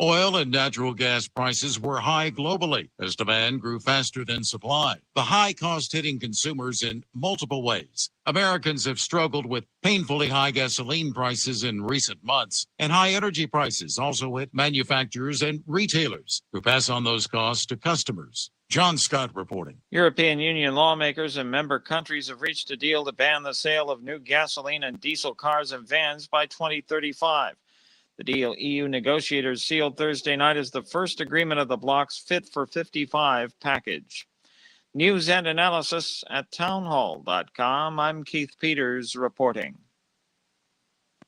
Oil and natural gas prices were high globally as demand grew faster than supply. The high cost hitting consumers in multiple ways. Americans have struggled with painfully high gasoline prices in recent months, and high energy prices also hit manufacturers and retailers who pass on those costs to customers. John Scott reporting. European Union lawmakers and member countries have reached a deal to ban the sale of new gasoline and diesel cars and vans by 2035. The deal EU negotiators sealed Thursday night is the first agreement of the bloc's Fit for 55 package. News and analysis at townhall.com. I'm Keith Peters reporting.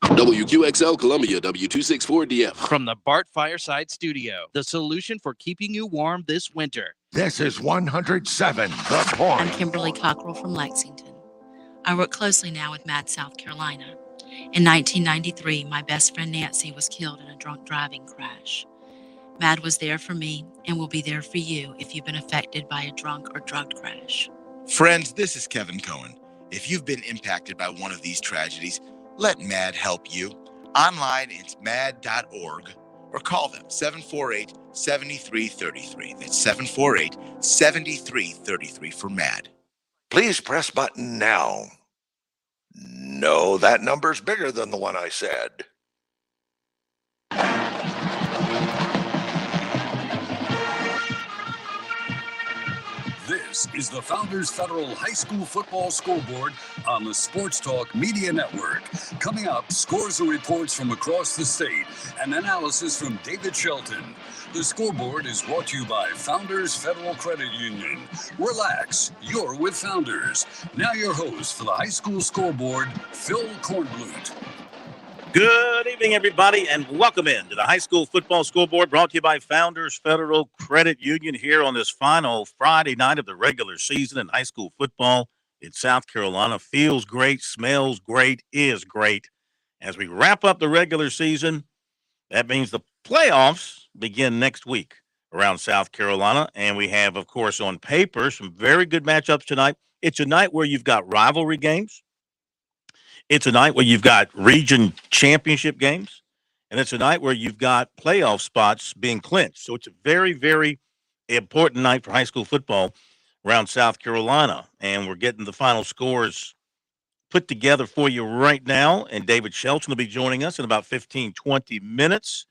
WQXL Columbia, W264DF. From the Bart Fireside Studio, the solution for keeping you warm this winter. This is 107 The Point. I'm Kimberly Cockrell from Lexington. I work closely now with MAD South Carolina. In 1993, my best friend Nancy was killed in a drunk driving crash. MAD was there for me and will be there for you if you've been affected by a drunk or drugged crash. Friends, this is Kevin Cohen. If you've been impacted by one of these tragedies, let MAD help you. Online, it's mad.org or call them 748-7333. That's 748-7333 for MAD. Please press button now. No, that number's bigger than the one I said. This is the Founders Federal High School Football Scoreboard on the Sports Talk Media Network. Coming up, scores and reports from across the state and analysis from David Shelton. The Scoreboard is brought to you by Founders Federal Credit Union. Relax, you're with Founders. Now your host for the High School Scoreboard, Phil Kornblut. Good evening, everybody, and welcome in to the High School Football Scoreboard brought to you by Founders Federal Credit Union here on this final Friday night of the regular season in high school football in South Carolina. Feels great, smells great, is great. As we wrap up the regular season, that means the playoffs begin next week around South Carolina, and we have, of course, on paper, some very good matchups tonight. It's a night where you've got rivalry games. It's a night where you've got region championship games, and it's a night where you've got playoff spots being clinched. So it's a very, very important night for high school football around South Carolina, and we're getting the final scores put together for you right now, and David Shelton will be joining us in about 15, 20 minutes.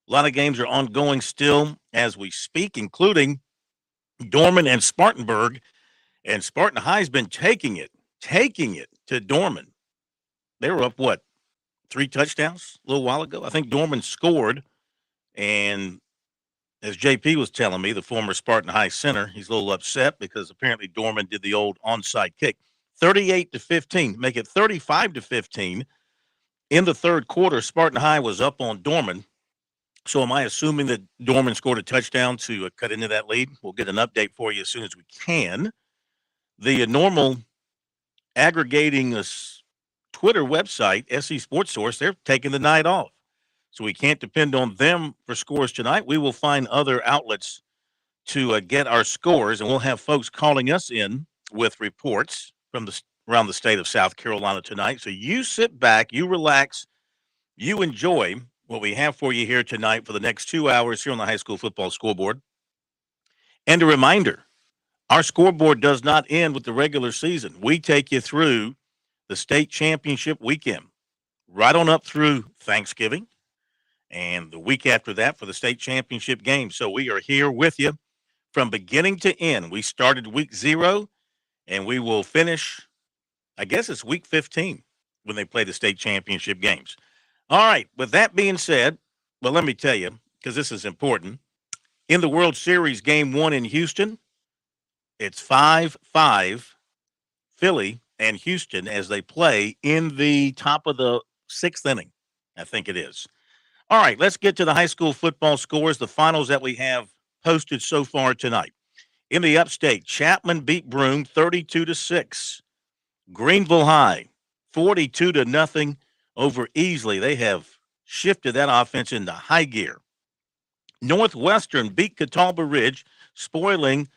A lot of games are ongoing still as we speak, including Dorman and Spartanburg, and Spartan High's been taking it to Dorman. They were up, 3 touchdowns a little while ago? I think Dorman scored, and as JP was telling me, the former Spartan High center, he's a little upset because apparently Dorman did the old onside kick. 38-15, make it 35-15. In the third quarter, Spartan High was up on Dorman. So am I assuming that Dorman scored a touchdown to cut into that lead? We'll get an update for you as soon as we can. The normal aggregating Twitter website, SC Sports Source, they're taking the night off. So we can't depend on them for scores tonight. We will find other outlets to get our scores, and we'll have folks calling us in with reports from around the state of South Carolina tonight. So you sit back, you relax, you enjoy what we have for you here tonight for the next 2 hours here on the High School Football Scoreboard. And a reminder, our scoreboard does not end with the regular season. We take you through the state championship weekend, right on up through Thanksgiving, and the week after that for the state championship game. So we are here with you from beginning to end. We started week 0, and we will finish, I guess it's week 15 when they play the state championship games. All right, with that being said, well, let me tell you, because this is important, in the World Series Game 1 in Houston, it's 5-5 Philly and Houston as they play in the top of the 6th inning, I think it is. All right, let's get to the high school football scores, the finals that we have posted so far tonight. In the upstate, Chapman beat Broome 32-6. Greenville High 42-0 over Easley. They have shifted that offense into high gear. Northwestern beat Catawba Ridge, spoiling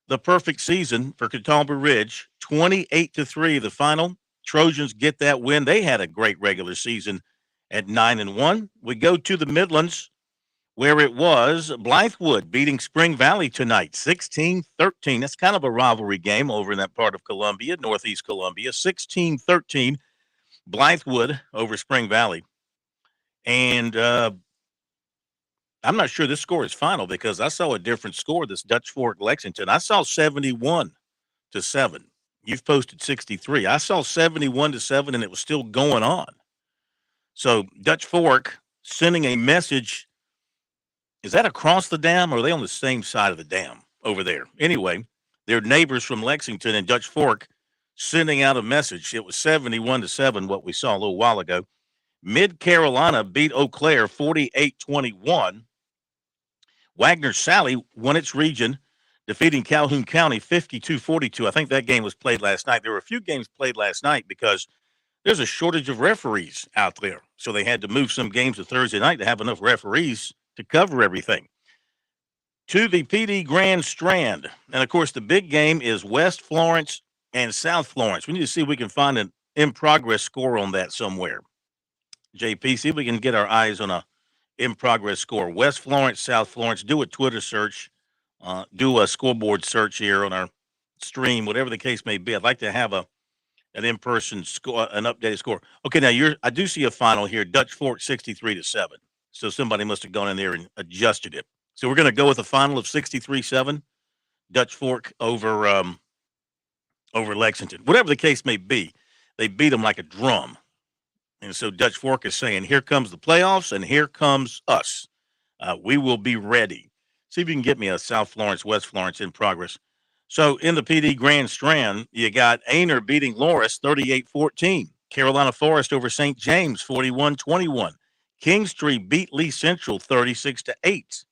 the perfect season for Catawba Ridge, 28-3 the final. Trojans get that win. They had a great regular season at 9-1. We go to the Midlands, where it was Blythewood beating Spring Valley tonight, 16-13. That's kind of a rivalry game over in that part of Columbia, Northeast Columbia. 16-13, Blythewood over Spring Valley. And I'm not sure this score is final because I saw a different score, this Dutch Fork Lexington. I saw 71-7. You've posted 63. I saw 71-7, and it was still going on. So Dutch Fork sending a message. Is that across the dam, or are they on the same side of the dam over there? Anyway, they're neighbors from Lexington and Dutch Fork sending out a message. It was 71-7, what we saw a little while ago. Mid Carolina beat Eau Claire 48-21. Wagner Sally won its region, defeating Calhoun County 52-42. I think that game was played last night. There were a few games played last night because there's a shortage of referees out there. So they had to move some games to Thursday night to have enough referees to cover everything. To the PD Grand Strand. And, of course, the big game is West Florence and South Florence. We need to see if we can find an in-progress score on that somewhere. JP, see if we can get our eyes on a in-progress score. West Florence, South Florence. Do a Twitter search. Do a scoreboard search here on our stream, whatever the case may be. I'd like to have an in-person score, an updated score. Okay, now I do see a final here. Dutch Fork 63-7. So somebody must have gone in there and adjusted it. So we're going to go with a final of 63-7. Dutch Fork over Lexington. Whatever the case may be, they beat them like a drum. And so Dutch Fork is saying, here comes the playoffs, and here comes us. We will be ready. See if you can get me a South Florence, West Florence in progress. So in the PD Grand Strand, you got Aner beating Loris 38-14. Carolina Forest over St. James 41-21. Kingstree beat Lee Central 36-8.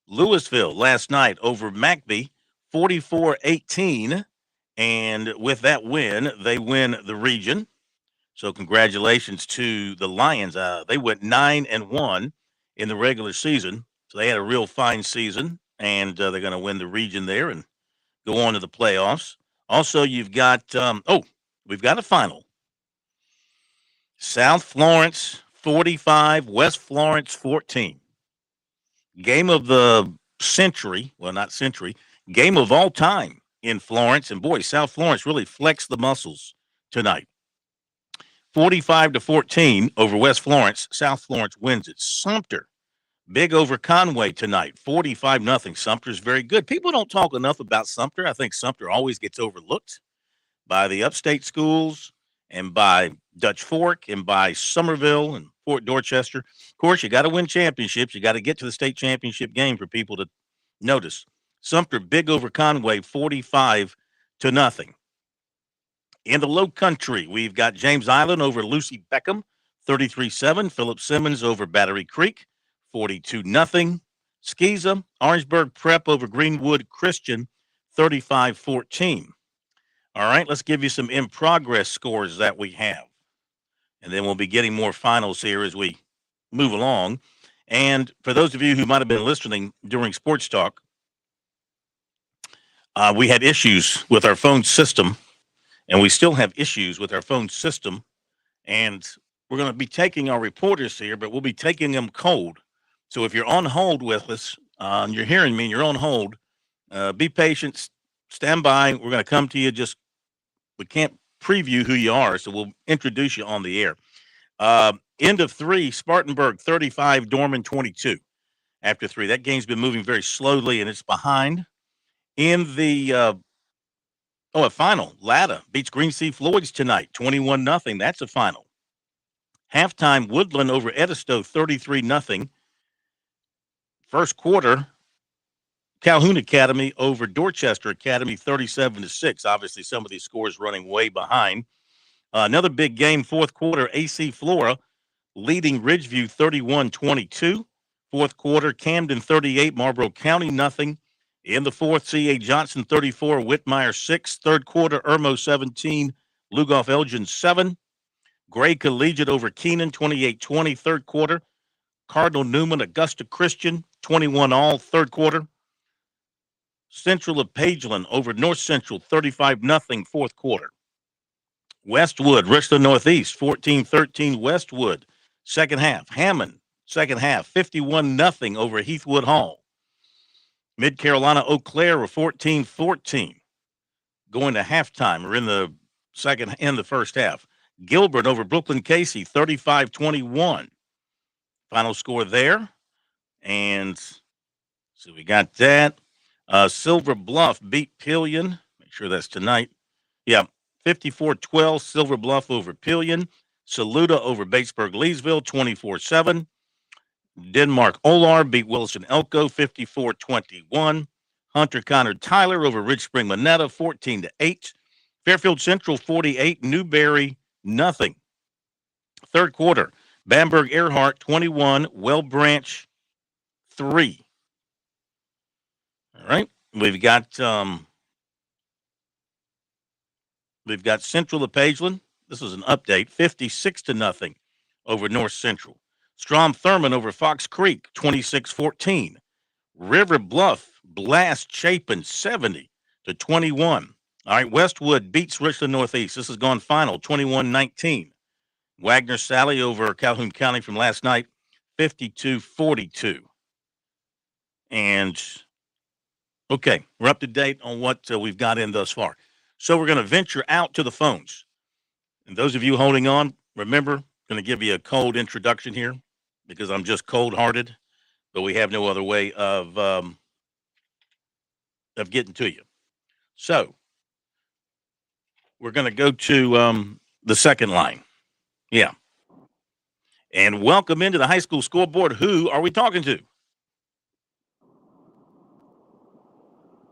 Louisville last night over McBee 44-18. And with that win, they win the region. So congratulations to the Lions. They went 9-1 in the regular season. So they had a real fine season, and they're going to win the region there and go on to the playoffs. Also, you've got, we've got a final. South Florence 45, West Florence 14. Game of the century. Well, not century. Game of all time in Florence. And boy, South Florence really flexed the muscles tonight. 45-14 over West Florence. South Florence wins it. Sumter, big over Conway tonight. 45-0. Sumter's very good. People don't talk enough about Sumter. I think Sumter always gets overlooked by the upstate schools and by Dutch Fork and by Somerville and Fort Dorchester. Of course, you got to win championships. You got to get to the state championship game for people to notice. Sumter big over Conway, 45-0. In the Low Country, we've got James Island over Lucy Beckham, 33-7. Philip Simmons over Battery Creek, 42-0. Skeeza, Orangeburg Prep over Greenwood Christian, 35-14. All right, let's give you some in-progress scores that we have. And then we'll be getting more finals here as we move along. And for those of you who might have been listening during Sports Talk, we had issues with our phone system, and we still have issues with our phone system. And we're going to be taking our reporters here, but we'll be taking them cold. So if you're on hold with us, and you're hearing me and you're on hold, be patient, stand by. We're going to come to you. We can't preview who you are, so we'll introduce you on the air. End of 3, Spartanburg 35, Dorman 22 after 3. That game's been moving very slowly, and it's behind. In the a final, Latta beats Green Sea Floyd's tonight, 21-0. That's a final. Halftime, Woodland over Edisto, 33-0. First quarter, Calhoun Academy over Dorchester Academy, 37-6. Obviously, some of these scores running way behind. Another big game, fourth quarter, AC Flora leading Ridgeview 31-22. Fourth quarter, Camden 38, Marlboro County 0. In the fourth, C.A. Johnson 34, Whitmire 6. Third quarter, Irmo 17, Lugoff Elgin 7. Gray Collegiate over Keenan 28-20. Third quarter, Cardinal Newman, Augusta Christian 21-all. Third quarter, Central of Pageland over North Central 35-0. Fourth quarter. Westwood, Richland Northeast 14-13. Westwood. Second half, Hammond Second half, 51-0 over Heathwood Hall. Mid Carolina Eau Claire were 14-14. Going to halftime. We're in the first half. Gilbert over Brooklyn Casey, 35-21. Final score there. And so we got that. Silver Bluff beat Pillion. Make sure that's tonight. Yeah, 54-12. Silver Bluff over Pillion. Saluda over Batesburg Leesville, 24-7. Denmark Olar beat Wilson Elko, 54-21. Hunter Connor Tyler over Ridge Spring Monetta, 14-8. Fairfield Central 48, Newberry nothing. Third quarter, Bamberg Earhart 21, Well Branch 3. All right, we've got Central of Pageland. This is an update, 56-0 over North Central. Strom Thurmond over Fox Creek, 26-14. River Bluff blast Chapin 70-21. All right, Westwood beats Richland Northeast. This has gone final, 21-19. Wagner Sally over Calhoun County from last night, 52-42. And, okay, we're up to date on what we've got in thus far. So we're going to venture out to the phones. And those of you holding on, remember, going to give you a cold introduction here because I'm just cold-hearted, but we have no other way of getting to you. So we're going to go to the second line. Yeah. And welcome into the high school scoreboard. Who are we talking to?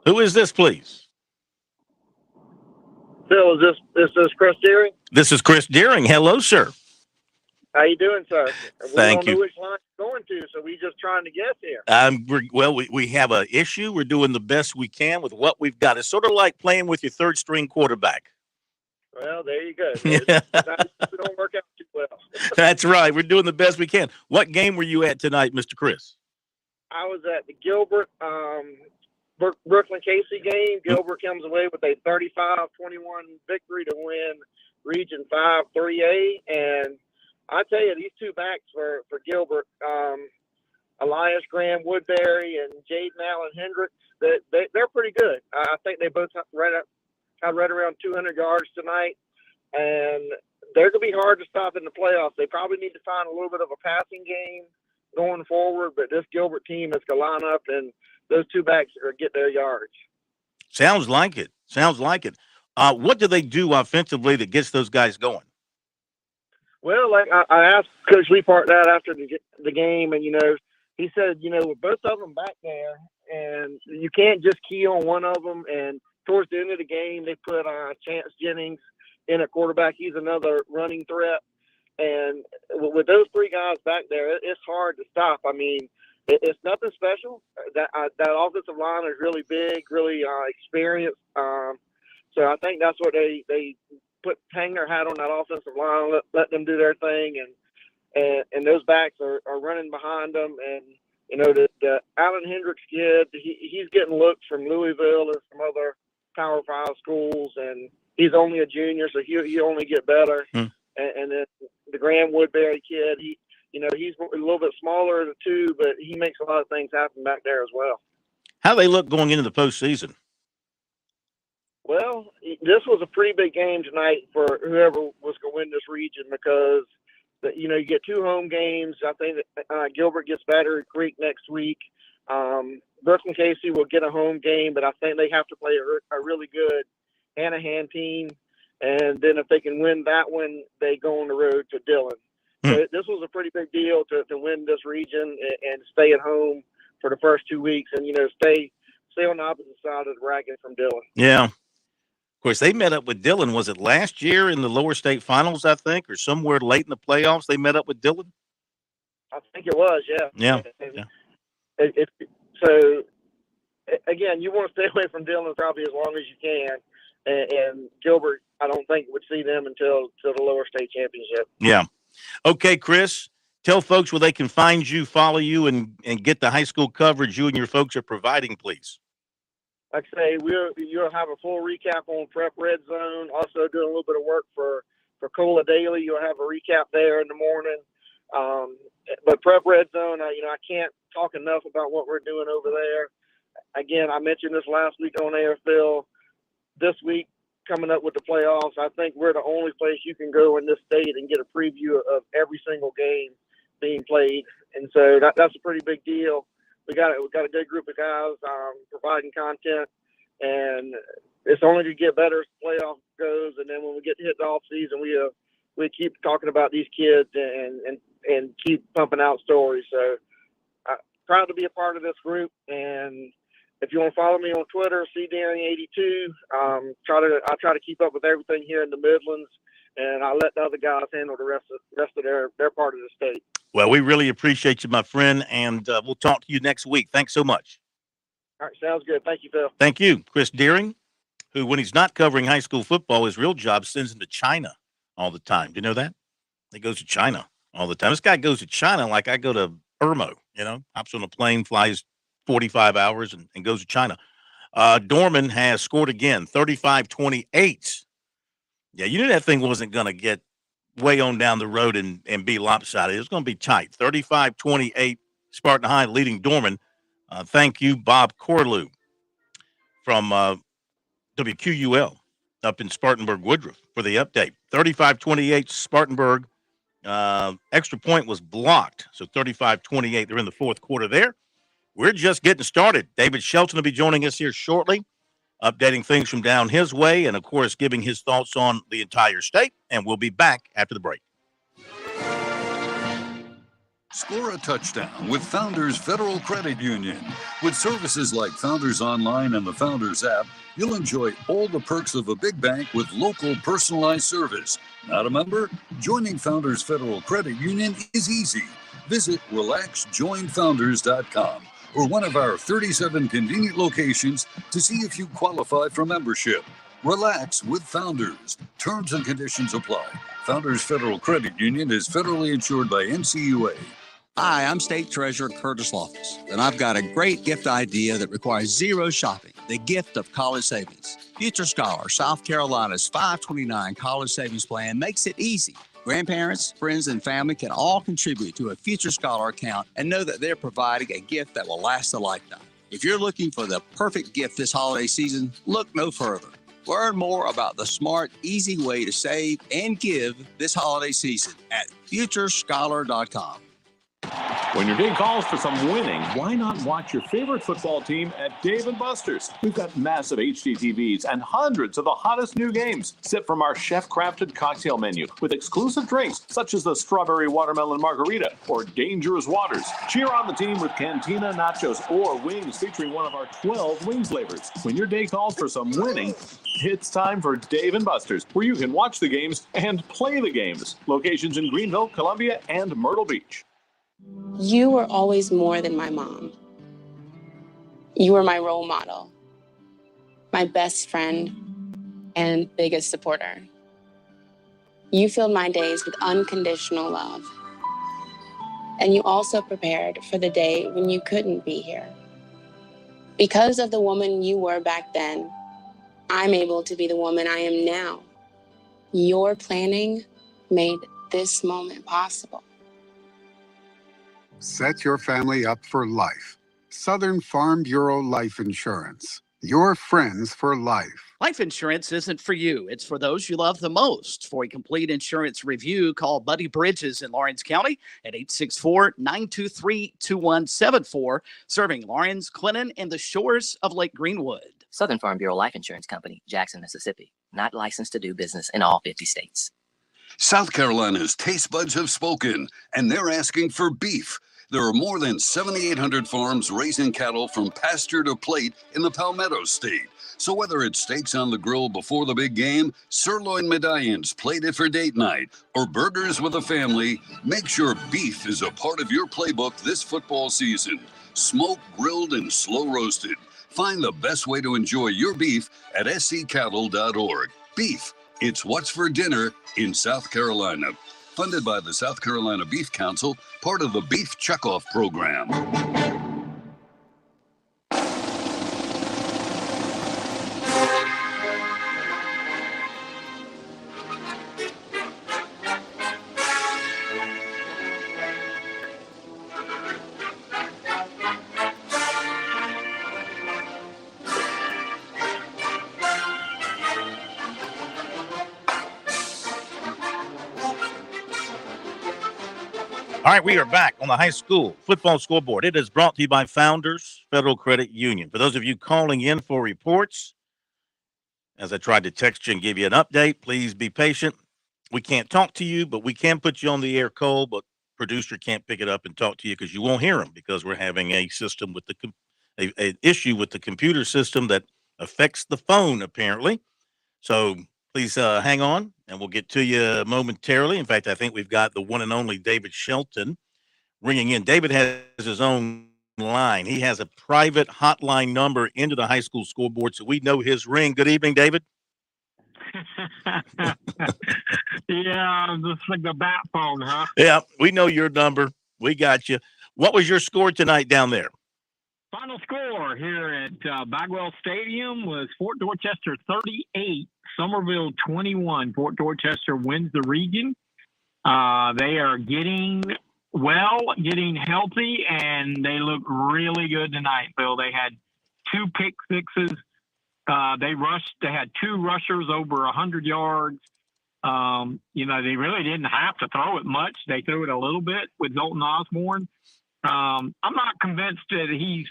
Who is this, please? Phil, is this Chris Deering? This is Chris Deering. Hello, sir. How you doing, sir? Thank we don't you. know which line it's going to, so we just trying to guess here. We have an issue. We're doing the best we can with what we've got. It's sort of like playing with your third string quarterback. Well, there you go. Yeah. It don't work out too well. That's right. We're doing the best we can. What game were you at tonight, Mr. Chris? I was at the Gilbert Brooklyn Casey game. Gilbert comes away with a 35-21 victory to win Region 5 3A. And I tell you, these two backs for Gilbert, Elias Graham Woodbury and Jaden Allen Hendricks, they're pretty good. I think they both had right around 200 yards tonight, and they're going to be hard to stop in the playoffs. They probably need to find a little bit of a passing game going forward, but this Gilbert team is going to line up, and those two backs are get their yards. Sounds like it. What do they do offensively that gets those guys going? Well, like I asked Coach Leapart that after the game, and, he said, with both of them back there, and you can't just key on one of them. And towards the end of the game, they put Chance Jennings in at quarterback. He's another running threat. And with those three guys back there, it's hard to stop. I mean, it's nothing special. That offensive line is really big, really experienced. So I think that's what they hang their hat on that offensive line, let them do their thing, and those backs are running behind them. And the Allen Hendricks kid, he's getting looks from Louisville and some other Power 5 schools, and he's only a junior, so he only get better. And then the Graham Woodbury kid, he's a little bit smaller of the two, but he makes a lot of things happen back there as well. How do they look going into the postseason? Well, this was a pretty big game tonight for whoever was going to win this region because, you get two home games. I think that Gilbert gets Battery Creek next week. Brooklyn Casey will get a home game, but I think they have to play a really good Hanahan team. And then if they can win that one, they go on the road to Dillon. So this was a pretty big deal to win this region and stay at home for the first 2 weeks and, stay on the opposite side of the bracket from Dillon. Yeah. Of course, they met up with Dillon. Was it last year in the lower state finals, I think, or somewhere late in the playoffs they met up with Dillon? I think it was, yeah. Yeah. So, again, you want to stay away from Dillon probably as long as you can. And Gilbert, I don't think would see them until the lower state championship. Yeah. Okay, Chris, tell folks where they can find you, follow you, and get the high school coverage you and your folks are providing, please. Like I say, you'll have a full recap on Prep Red Zone. Also doing a little bit of work for Cola Daily. You'll have a recap there in the morning. But Prep Red Zone, I can't talk enough about what we're doing over there. Again, I mentioned this last week on air, Phil. This week, coming up with the playoffs, I think we're the only place you can go in this state and get a preview of every single game being played, and so that's a pretty big deal. We got a good group of guys providing content, and it's only to get better as the playoff goes. And then when we get to hit the off season, we keep talking about these kids and keep pumping out stories. So proud to be a part of this group. And if you want to follow me on Twitter, CDanny82. I try to keep up with everything here in the Midlands, and I let the other guys handle the rest of their part of the state. Well, we really appreciate you, my friend, and we'll talk to you next week. Thanks so much. All right, sounds good. Thank you, Phil. Thank you. Chris Deering, who, when he's not covering high school football, his real job sends him to China all the time. Do you know that? He goes to China all the time. This guy goes to China like I go to Irmo, hops on a plane, flies 45 hours, and goes to China. Dorman has scored again, 35-28. Yeah, you knew that thing wasn't going to get way on down the road and be lopsided. It was going to be tight. 35-28, Spartan High leading Dorman. Thank you, Bob Corlew from WQUL up in Spartanburg, Woodruff, for the update. 35-28, Spartanburg. Extra point was blocked, so 35-28. They're in the fourth quarter there. We're just getting started. David Shelton will be joining us here shortly, updating things from down his way and, of course, giving his thoughts on the entire state. And we'll be back after the break. Score a touchdown with Founders Federal Credit Union. With services like Founders Online and the Founders app, you'll enjoy all the perks of a big bank with local personalized service. Not a member? Joining Founders Federal Credit Union is easy. Visit relaxjoinfounders.com or one of our 37 convenient locations to see if you qualify for membership. Relax with Founders. Terms and conditions apply. Founders Federal Credit Union is federally insured by NCUA. Hi, I'm State Treasurer Curtis Loftus, and I've got a great gift idea that requires zero shopping, the gift of college savings. Future Scholar, South Carolina's 529 college savings plan makes it easy. Grandparents, friends, and family can all contribute to a Future Scholar account and know that they're providing a gift that will last a lifetime. If you're looking for the perfect gift this holiday season, look no further. Learn more about the smart, easy way to save and give this holiday season at futurescholar.com. When your day calls for some winning, why not watch your favorite football team at Dave & Buster's? We've got massive HD TVs and hundreds of the hottest new games. Sip from our chef-crafted cocktail menu with exclusive drinks such as the Strawberry Watermelon Margarita or Dangerous Waters. Cheer on the team with Cantina Nachos or wings featuring one of our 12 wing flavors. When your day calls for some winning, it's time for Dave & Buster's, where you can watch the games and play the games. Locations in Greenville, Columbia, and Myrtle Beach. You were always more than my mom. You were my role model, my best friend, and biggest supporter. You filled my days with unconditional love. And you also prepared for the day when you couldn't be here. Because of the woman you were back then, I'm able to be the woman I am now. Your planning made this moment possible. Set your family up for life. Southern Farm Bureau Life Insurance. Your friends for life. Life insurance isn't for you. It's for those you love the most. For a complete insurance review, call Buddy Bridges in Lawrence County at 864-923-2174, serving Lawrence, Clinton, and the shores of Lake Greenwood. Southern Farm Bureau Life Insurance Company, Jackson, Mississippi. Not licensed to do business in all 50 states. South Carolina's taste buds have spoken, and they're asking for beef. There are more than 7,800 farms raising cattle from pasture to plate in the Palmetto State. So whether it's steaks on the grill before the big game, sirloin medallions plated for date night, or burgers with a family, make sure beef is a part of your playbook this football season. Smoked, grilled, and slow roasted. Find the best way to enjoy your beef at scattle.org. Beef, it's what's for dinner in South Carolina. Funded by the South Carolina Beef Council, part of the Beef Checkoff program. All right, we are back on the high school football scoreboard. It is brought to you by Founders Federal Credit Union. For those of you calling in for reports, as I tried to text you and give you an update, please be patient. We can't talk to you, but we can put you on the air, Cole, but producer can't pick it up and talk to you because you won't hear them because we're having a system with an issue with the computer system that affects the phone, apparently. So please hang on, and we'll get to you momentarily. In fact, I think we've got the one and only David Shelton ringing in. David has his own line. He has a private hotline number into the high school scoreboard, so we know his ring. Good evening, David. Yeah, just like the bat phone, huh? Yeah, we know your number. We got you. What was your score tonight down there? Final score here at Bagwell Stadium was Fort Dorchester 38, Somerville 21. Fort Dorchester wins the region. They are getting healthy, and they look really good tonight, Bill. They had 2 pick sixes. They had 2 rushers over 100 yards. They really didn't have to throw it much. They threw it a little bit with Zoltan Osborne. I'm not convinced that he's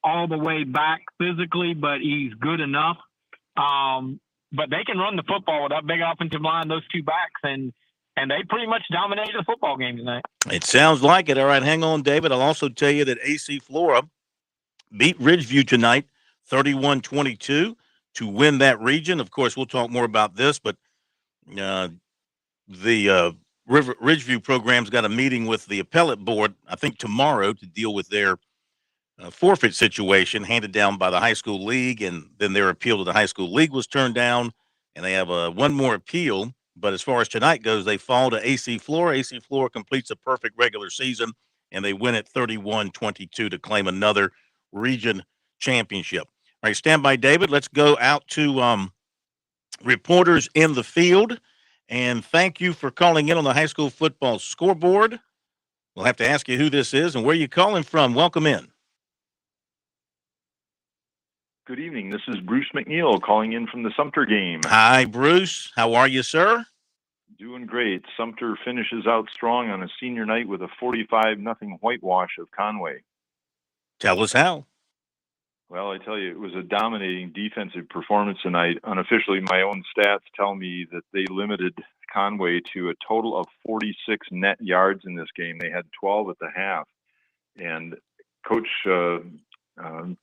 all the way back physically, but he's good enough. But they can run the football with that big offensive line, those 2 backs, and they pretty much dominated the football game tonight. It sounds like it. All right, hang on, David. I'll also tell you that AC Flora beat Ridgeview tonight, 31-22, to win that region. Of course, we'll talk more about this, but the Ridgeview program's got a meeting with the appellate board, I think tomorrow, to deal with their forfeit situation handed down by the high school league, and then their appeal to the high school league was turned down, and they have one more appeal. But as far as tonight goes, they fall to AC Flora. AC Flora completes a perfect regular season, and they win at 31-22 to claim another region championship. All right, stand by, David. Let's go out to reporters in the field. And thank you for calling in on the high school football scoreboard. We'll have to ask you who this is and where you're calling from. Welcome in. Good evening. This is Bruce McNeil calling in from the Sumter game. Hi, Bruce. How are you, sir? Doing great. Sumter finishes out strong on a senior night with a 45-0 whitewash of Conway. Tell us how. Well, I tell you, it was a dominating defensive performance tonight. Unofficially, my own stats tell me that they limited Conway to a total of 46 net yards in this game. They had 12 at the half. And Coach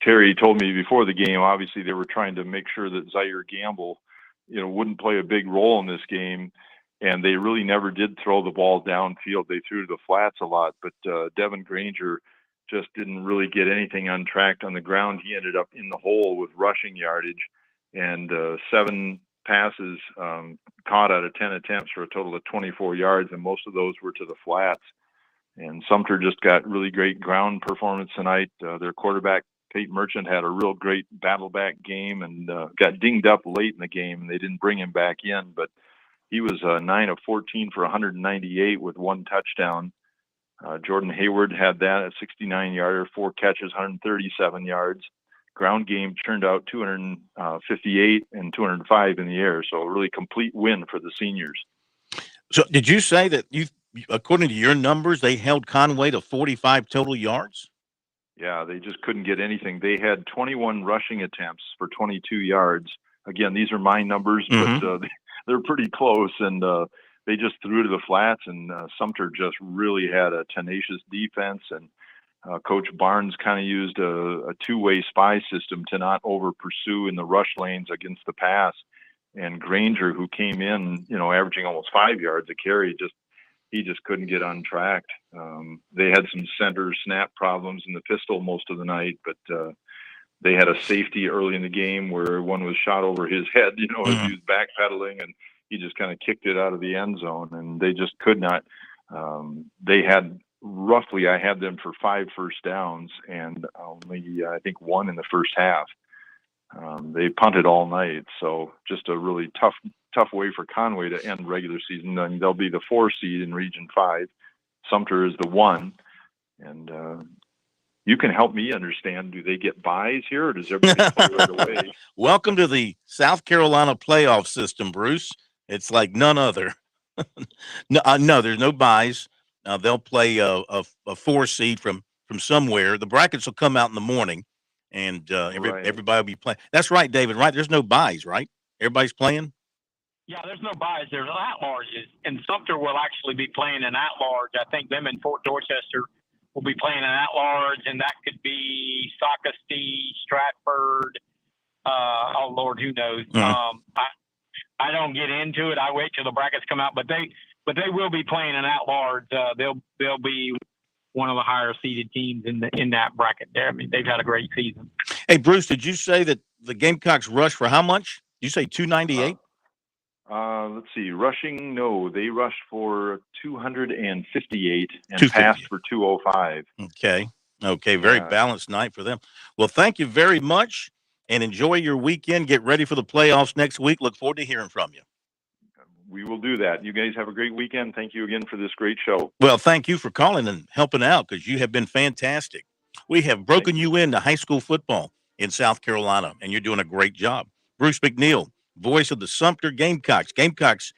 Terry told me before the game, obviously they were trying to make sure that Zaire Gamble, wouldn't play a big role in this game. And they really never did throw the ball downfield. They threw to the flats a lot. But Devin Granger just didn't really get anything untracked on the ground. He ended up in the hole with rushing yardage and 7 passes caught out of 10 attempts for a total of 24 yards, and most of those were to the flats. And Sumter just got really great ground performance tonight. Their quarterback, Peyton Merchant, had a real great battle back game and got dinged up late in the game, and they didn't bring him back in. But he was 9 of 14 for 198 with 1 touchdown. Jordan Hayward had that at 69-yarder, 4 catches, 137 yards. Ground game turned out 258 and 205 in the air. So a really complete win for the seniors. So did you say that according to your numbers, they held Conway to 45 total yards? Yeah, they just couldn't get anything. They had 21 rushing attempts for 22 yards. Again, these are my numbers, but they're pretty close. And they just threw to the flats, and Sumter just really had a tenacious defense. And Coach Barnes kind of used a 2-way spy system to not over pursue in the rush lanes against the pass. And Granger, who came in, averaging almost 5 yards a carry, he just couldn't get untracked. They had some center snap problems in the pistol most of the night, but they had a safety early in the game where one was shot over his head, as he was backpedaling, and he just kind of kicked it out of the end zone, and they just could not. They had roughly, I had them for 5 first downs and only, I think, 1 in the first half. They punted all night, so just a really tough way for Conway to end regular season. And they'll be the 4 seed in Region 5. Sumter is the 1, and you can help me understand. Do they get buys here, or does everybody play right away? Welcome to the South Carolina playoff system, Bruce. It's like none other. No, there's no buys. They'll play a 4 seed from somewhere. The brackets will come out in the morning, and Right. everybody will be playing. That's right, David. Right? There's no buys, right? Everybody's playing. Yeah, there's no buys. There's at-larges, and Sumter will actually be playing an at-large. I think them and Fort Dorchester will be playing an at-large, and that could be Socastee, Stratford. Oh Lord, who knows? I don't get into it. I wait till the brackets come out, but they will be playing an at-large. They'll be one of the higher seeded teams in that bracket there. I mean, they've had a great season. Hey, Bruce, did you say that the Gamecocks rushed for how much? Did you say 298? Let's see. Rushing, no, they rushed for 258 and passed for 205. Okay. Very balanced night for them. Well, thank you very much, and enjoy your weekend. Get ready for the playoffs next week. Look forward to hearing from you. We will do that. You guys have a great weekend. Thank you again for this great show. Well, thank you for calling and helping out, because you have been fantastic. We have broken you into high school football in South Carolina, and you're doing a great job. Bruce McNeil, voice of the Sumter Gamecocks. Gamecocks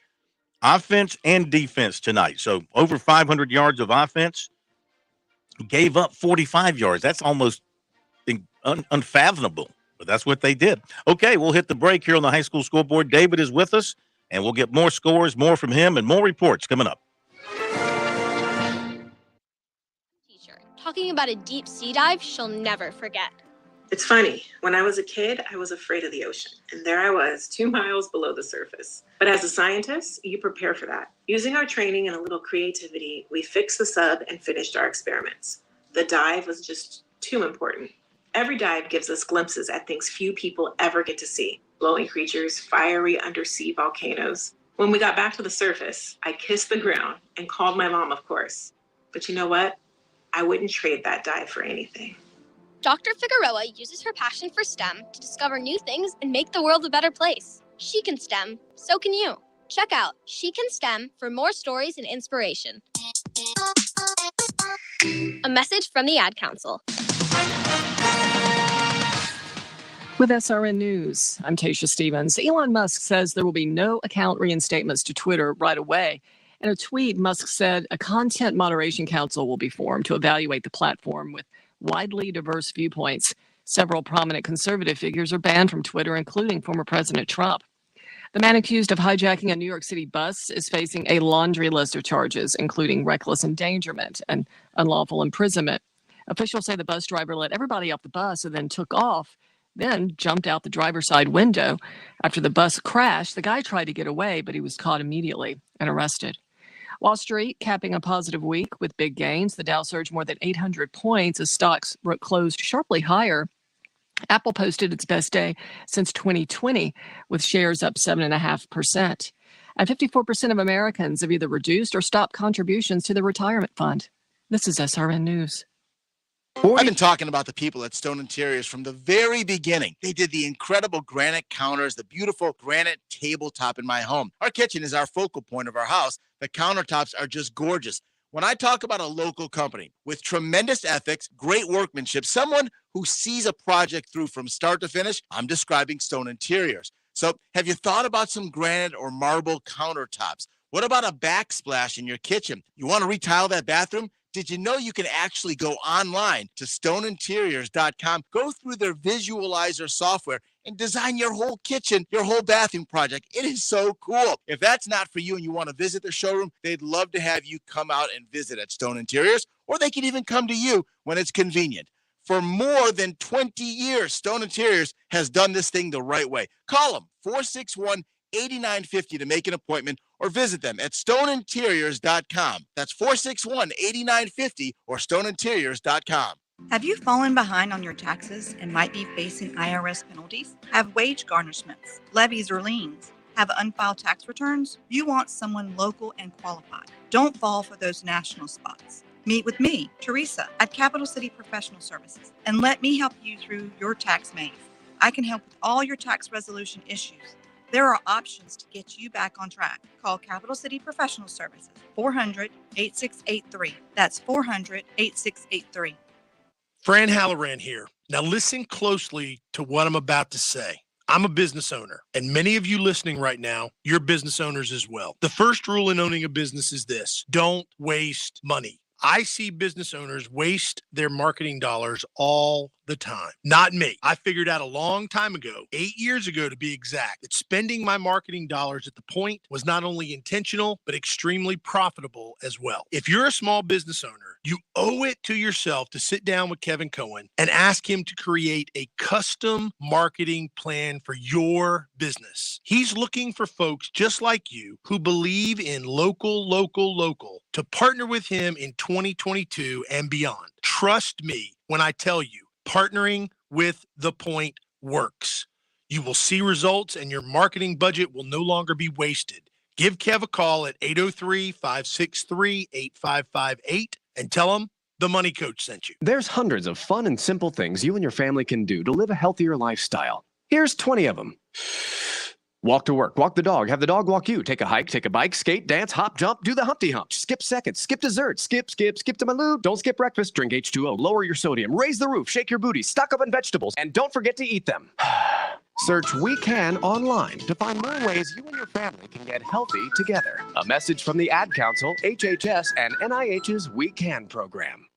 offense and defense tonight. So over 500 yards of offense, gave up 45 yards. That's almost unfathomable, but that's what they did. Okay, we'll hit the break here on the high school scoreboard. David is with us, and we'll get more scores, more from him, and more reports coming up. Teacher, talking about a deep sea dive she'll never forget. It's funny, when I was a kid, I was afraid of the ocean, and there I was, 2 miles below the surface. But as a scientist, you prepare for that. Using our training and a little creativity, we fixed the sub and finished our experiments. The dive was just too important. Every dive gives us glimpses at things few people ever get to see. Glowing creatures, fiery undersea volcanoes. When we got back to the surface, I kissed the ground and called my mom, of course. But you know what? I wouldn't trade that dive for anything. Dr. Figueroa uses her passion for STEM to discover new things and make the world a better place. She can STEM, so can you. Check out She Can STEM for more stories and inspiration. A message from the Ad Council. With SRN News, I'm Tasha Stevens. Elon Musk says there will be no account reinstatements to Twitter right away. In a tweet, Musk said a content moderation council will be formed to evaluate the platform with widely diverse viewpoints. Several prominent conservative figures are banned from Twitter, including former President Trump. The man accused of hijacking a New York City bus is facing a laundry list of charges, including reckless endangerment and unlawful imprisonment. Officials say the bus driver let everybody off the bus and then took off, then jumped out the driver's side window. After the bus crashed, the guy tried to get away, but he was caught immediately and arrested. Wall Street capping a positive week with big gains. The Dow surged more than 800 points as stocks closed sharply higher. Apple posted its best day since 2020, with shares up 7.5%. And 54% of Americans have either reduced or stopped contributions to the retirement fund. This is SRN News. I've been talking about the people at Stone Interiors from the very beginning. They did the incredible granite counters, the beautiful granite tabletop in my home. Our kitchen is our focal point of our house. The countertops are just gorgeous. When I talk about a local company with tremendous ethics, great workmanship, someone who sees a project through from start to finish, I'm describing Stone Interiors. So have you thought about some granite or marble countertops? What about a backsplash in your kitchen? You want to retile that bathroom? Did you know you can actually go online to stoneinteriors.com, go through their visualizer software, and design your whole kitchen, your whole bathroom project? It is so cool. If that's not for you and you want to visit their showroom, they'd love to have you come out and visit at Stone Interiors, or they can even come to you when it's convenient. For more than 20 years, Stone Interiors has done this thing the right way. Call them 461-8950 to make an appointment, or visit them at stoneinteriors.com. That's 461-8950 or stoneinteriors.com. Have you fallen behind on your taxes and might be facing IRS penalties? Have wage garnishments, levies, or liens? Have unfiled tax returns? You want someone local and qualified. Don't fall for those national spots. Meet with me, Teresa, at Capital City Professional Services, and let me help you through your tax maze. I can help with all your tax resolution issues. There are options to get you back on track. Call Capital City Professional Services, 400-8683. That's 400-8683. Fran Halloran here. Now listen closely to what I'm about to say. I'm a business owner, and many of you listening right now, you're business owners as well. The first rule in owning a business is this: don't waste money. I see business owners waste their marketing dollars all the time. Not me. I figured out a long time ago, 8 years ago to be exact, that spending my marketing dollars at the point was not only intentional, but extremely profitable as well. If you're a small business owner, you owe it to yourself to sit down with Kevin Cohen and ask him to create a custom marketing plan for your business. He's looking for folks just like you who believe in local to partner with him in 2022 and beyond. Trust me when I tell you, partnering with The Point works. You will see results and your marketing budget will no longer be wasted. Give Kev a call at 803-563-8558 and tell him the Money Coach sent you. There's hundreds of fun and simple things you and your family can do to live a healthier lifestyle. Here's 20 of them. Walk to work, walk the dog, have the dog walk you, take a hike, take a bike, skate, dance, hop, jump, do the Humpty Hump, skip seconds, skip dessert, skip to my lube, don't skip breakfast, drink H2O, lower your sodium, raise the roof, shake your booty, stock up on vegetables, and don't forget to eat them. Search We Can online to find more ways you and your family can get healthy together. A message from the Ad Council, HHS, and NIH's We Can program.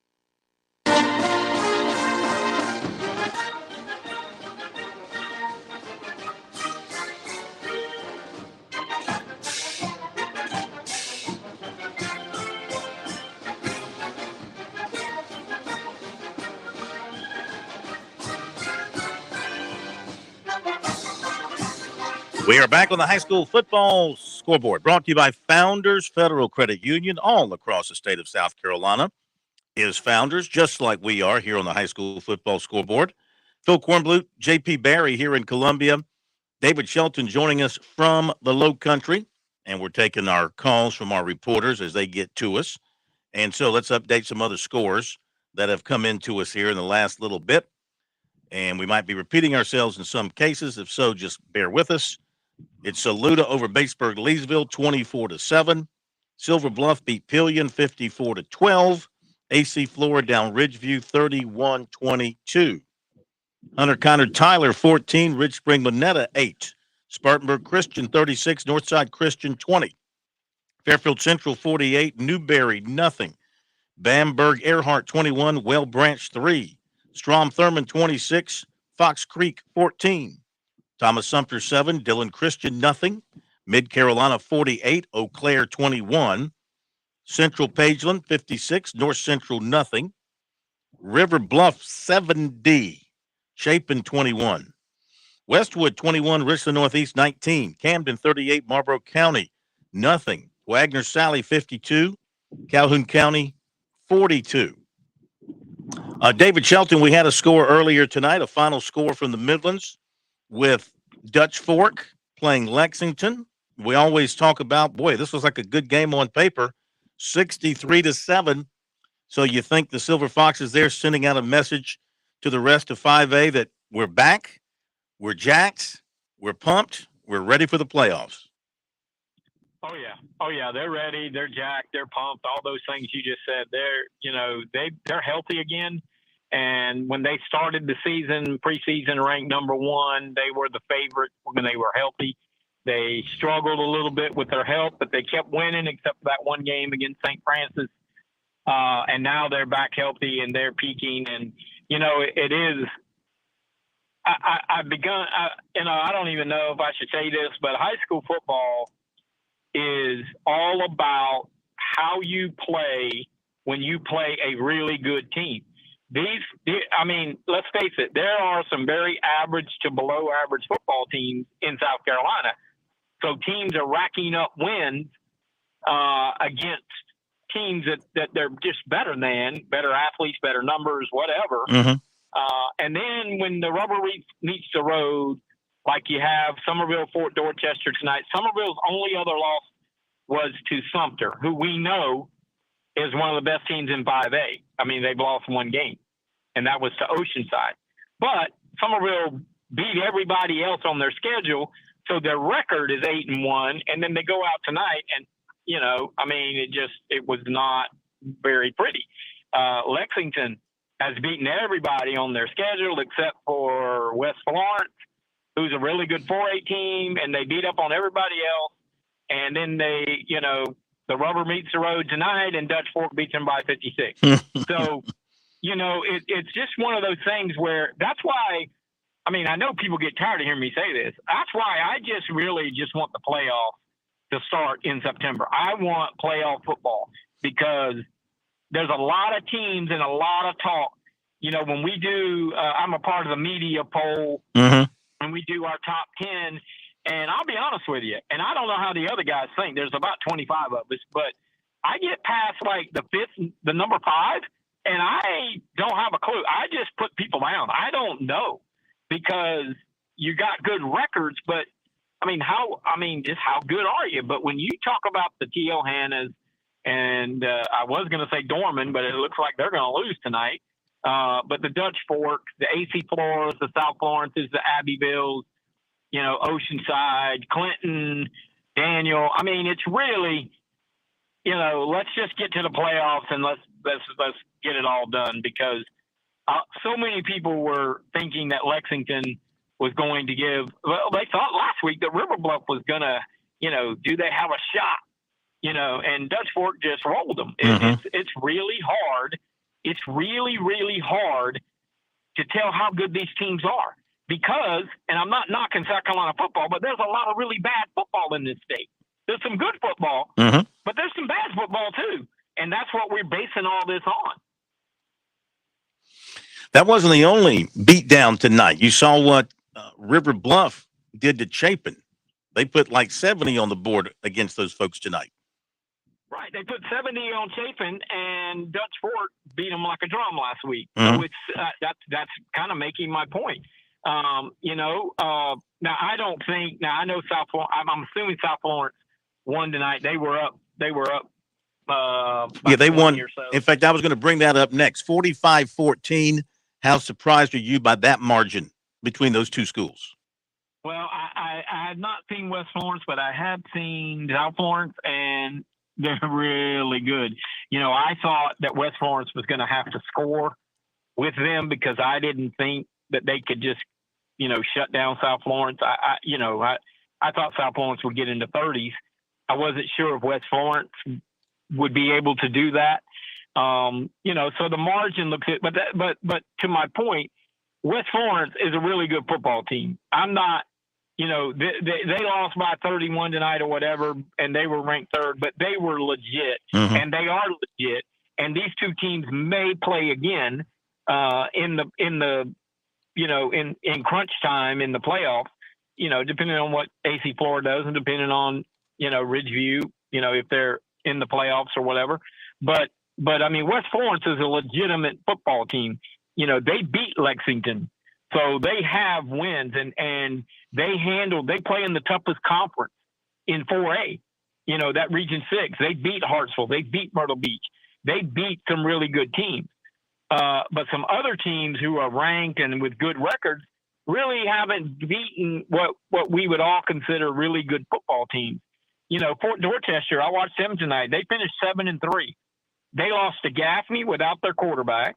We are back on the high school football scoreboard, brought to you by Founders Federal Credit Union, all across the state of South Carolina. Is Founders, just like we are here on the high school football scoreboard. Phil Kornblut, J.P. Barry here in Columbia, David Shelton joining us from the Low Country, and we're taking our calls from our reporters as they get to us. And so let's update some other scores that have come into us here in the last little bit. And we might be repeating ourselves in some cases. If so, just bear with us. It's Saluda over Batesburg-Leesville, 24-7. Silver Bluff beat Pillion, 54-12. AC Flora down Ridgeview, 31-22. Hunter Connor Tyler, 14. Ridge Spring Monetta, 8. Spartanburg Christian, 36. Northside Christian, 20. Fairfield Central, 48. Newberry, nothing. Bamberg Earhart, 21. Well Branch, 3. Strom Thurman, 26. Fox Creek, 14. Thomas Sumter, 7. Dillon Christian, nothing. Mid Carolina, 48. Eau Claire, 21. Central Pageland, 56. North Central, nothing. River Bluff, 70. Chapin, 21. Westwood, 21. Richland Northeast, 19. Camden, 38. Marlboro County, nothing. Wagner Sally, 52. Calhoun County, 42. David Shelton, we had a score earlier tonight, a final score from the Midlands with Dutch Fork playing Lexington. We always talk about, boy, this was like a good game on paper, 63-7. So you think the Silver Foxes there sending out a message to the rest of 5A that we're back, we're jacked, we're pumped, we're ready for the playoffs. Oh yeah, they're ready, they're jacked, they're pumped, all those things you just said. They're healthy again. And when they started the season, preseason ranked number 1, they were the favorite when they were healthy. They struggled a little bit with their health, but they kept winning except for that one game against St. Francis. And now they're back healthy and they're peaking. And, it is, I don't even know if I should say this, but high school football is all about how you play when you play a really good team. Let's face it, there are some very average to below average football teams in South Carolina. So teams are racking up wins against teams that they're just better athletes, better numbers, whatever. Mm-hmm. And then when the rubber meets the road, like you have Somerville, Fort Dorchester tonight, Somerville's only other loss was to Sumter, who we know is one of the best teams in 5A. They've lost one game, and that was to Oceanside. But Somerville beat everybody else on their schedule, so their record is 8-1, and then they go out tonight, and, it was not very pretty. Lexington has beaten everybody on their schedule except for West Florence, who's a really good 4A team, and they beat up on everybody else. And then they, the rubber meets the road tonight, and Dutch Fork beats them by 56. So, it's just one of those things where that's why, I know people get tired of hearing me say this. That's why I just really just want the playoffs to start in September. I want playoff football because there's a lot of teams and a lot of talk. When we do, I'm a part of the media poll, and we do our top 10. And I'll be honest with you, and I don't know how the other guys think. There's about 25 of us, but I get past like the number 5, and I don't have a clue. I just put people down. I don't know because you got good records, but just how good are you? But when you talk about the T.O. Hannas, and I was going to say Dorman, but it looks like they're going to lose tonight. But the Dutch Fork, the AC Flores, the South Florences, the Abbevilles, Oceanside, Clinton, Daniel. It's really, let's just get to the playoffs and let's get it all done because so many people were thinking that Lexington was going to they thought last week that River Bluff was going to, do they have a shot? And Dutch Fork just rolled them. It's really hard. It's really, really hard to tell how good these teams are because, and I'm not knocking South Carolina football, but there's a lot of really bad football in this state. There's some good football, but there's some bad football too. And that's what we're basing all this on. That wasn't the only beatdown tonight. You saw what River Bluff did to Chapin. They put like 70 on the board against those folks tonight. Right. They put 70 on Chapin, and Dutch Fork beat them like a drum last week. Mm-hmm. So it's that's kind of making my point. Now I don't think. Now I know South Florence. I'm assuming South Florence won tonight. They were up. They won. So. In fact, I was going to bring that up next. 45-14. How surprised are you by that margin between those two schools? Well, I had not seen West Florence, but I had seen South Florence, and they're really good. I thought that West Florence was going to have to score with them because I didn't think that they could just, shut down South Florence. I thought South Florence would get into 30s. I wasn't sure if West Florence would be able to do that. So the margin looks it, but to my point, West Florence is a really good football team. I'm not, they lost by 31 tonight or whatever, and they were ranked 3rd, but they were legit, and they are legit. And these two teams may play again in crunch time in the playoffs. Depending on what AC Florida does, and depending on Ridgeview, if they're in the playoffs or whatever. But West Florence is a legitimate football team. They beat Lexington, so they have wins, and they play in the toughest conference in 4A, that Region 6. They beat Hartsville. They beat Myrtle Beach. They beat some really good teams. But some other teams who are ranked and with good records really haven't beaten what we would all consider really good football teams. Fort Dorchester, I watched them tonight. They finished 7-3. They lost to Gaffney without their quarterback.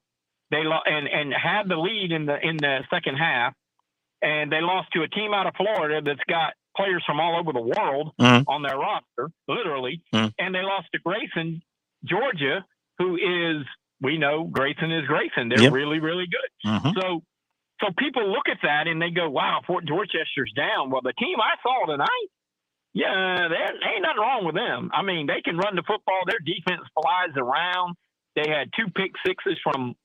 They and had the lead in the second half, and they lost to a team out of Florida that's got players from all over the world on their roster, literally. And they lost to Grayson, Georgia, who is, we know Grayson is Grayson. They're really, really good. So people look at that and they go, wow, Fort Dorchester's down. Well, the team I saw tonight, there ain't nothing wrong with them. They can run the football. Their defense flies around. They had 2 pick sixes from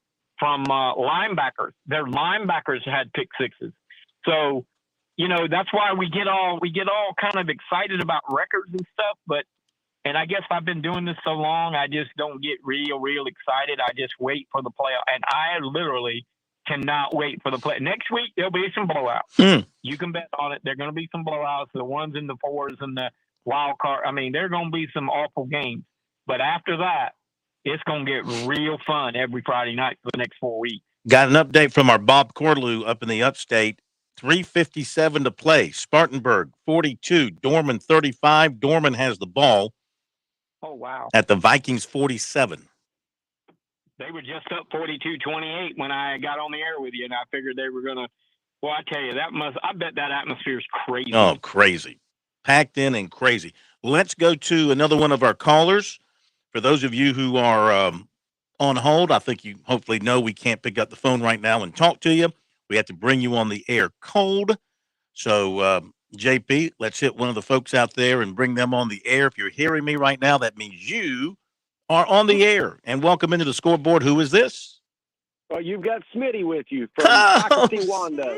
linebackers. Their linebackers had pick sixes. So, that's why we get all kind of excited about records and stuff. And I guess I've been doing this so long, I just don't get real excited. I just wait for the playoff. And I literally cannot wait for the play. Next week, there'll be some blowouts. You can bet on it. There are going to be some blowouts. The ones in the 4s and the wild card. There are going to be some awful games. But after that, it's going to get real fun every Friday night for the next 4 weeks. Got an update from our Bob Corlew up in the upstate. 3:57 to play. Spartanburg 42, Dorman 35. Dorman has the ball. Oh, wow. At the Vikings 47. They were just up 42-28 when I got on the air with you, and I figured they were going to Well, I tell you, I bet that atmosphere is crazy. Oh, crazy. Packed in and crazy. Let's go to another one of our callers. For those of you who are on hold, I think you hopefully know we can't pick up the phone right now and talk to you. We have to bring you on the air cold. So, JP, let's hit one of the folks out there and bring them on the air. If you're hearing me right now, that means you are on the air. And welcome into the Scoreboard. Who is this? Well, you've got Smitty with you from Soccer Wando.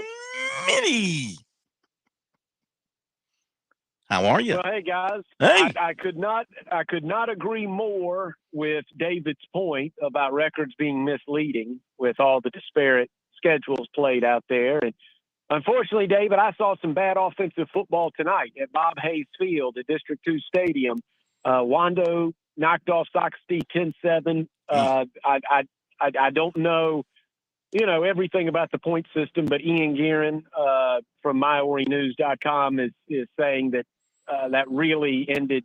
Smitty. How are you? Well, hey guys. Hey. I could not agree more with David's point about records being misleading with all the disparate schedules played out there. And unfortunately, David, I saw some bad offensive football tonight at Bob Hayes Field at District 2 Stadium. Wando knocked off Socastee 10-7. I don't know, everything about the point system, but Ian Guerin from MyOryNews.com is saying that that really ended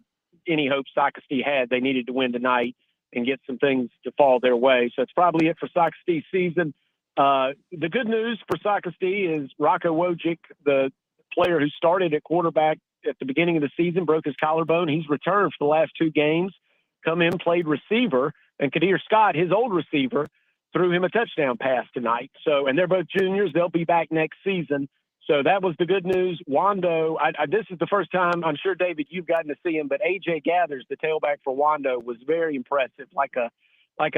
any hope Socastee had. They needed to win tonight and get some things to fall their way. So it's probably it for Socastee's season. The good news for Socastee is Rocco Wojcik, the player who started at quarterback at the beginning of the season, broke his collarbone. He's returned for the last 2 games, come in, played receiver, and Kadir Scott, his old receiver, threw him a touchdown pass tonight. So, and they're both juniors. They'll be back next season. So that was the good news. Wando, this is the first time, I'm sure, David, you've gotten to see him, but A.J. Gathers, the tailback for Wando, was very impressive, like a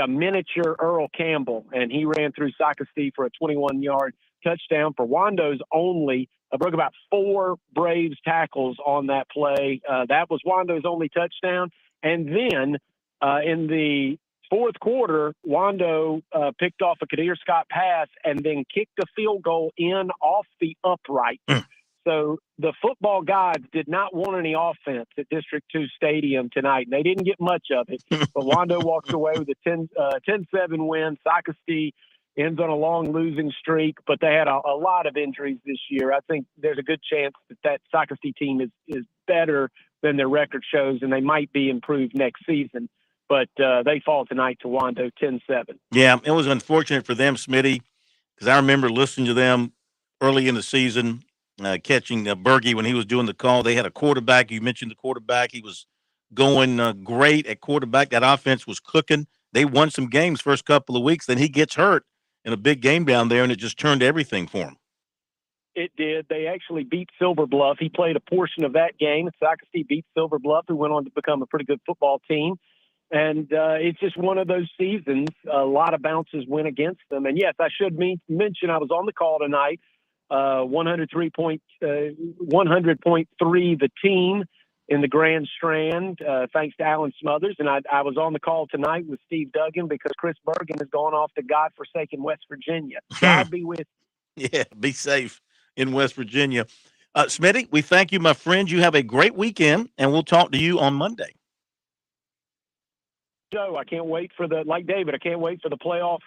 miniature Earl Campbell, and he ran through Socastee for a 21-yard touchdown. For Wando's only, broke about 4 Braves tackles on that play. That was Wando's only touchdown. And then in the fourth quarter, Wando picked off a Kadir Scott pass and then kicked a field goal in off the upright. So the football gods did not want any offense at District 2 Stadium tonight. They didn't get much of it, but Wando walks away with a 10-7 win. Socastee ends on a long losing streak, but they had a lot of injuries this year. I think there's a good chance that Socastee team is better than their record shows, and they might be improved next season. But they fall tonight to Wando 10-7. Yeah, it was unfortunate for them, Smitty, because I remember listening to them early in the season, catching Berge when he was doing the call. They had a quarterback. You mentioned the quarterback. He was going great at quarterback. That offense was cooking. They won some games first couple of weeks. Then he gets hurt in a big game down there, and it just turned everything for him. It did. They actually beat Silver Bluff. He played a portion of that game. Socastee beat Silver Bluff, who went on to become a pretty good football team. And it's just one of those seasons. A lot of bounces went against them. And, yes, I should mention I was on the call tonight, 100.3 the team in the Grand Strand, thanks to Alan Smothers. And I was on the call tonight with Steve Duggan because Chris Bergen has gone off to godforsaken West Virginia. God be with you. Yeah, be safe in West Virginia. Smitty, we thank you, my friend. You have a great weekend, and we'll talk to you on Monday. I can't wait like David, I can't wait for the playoff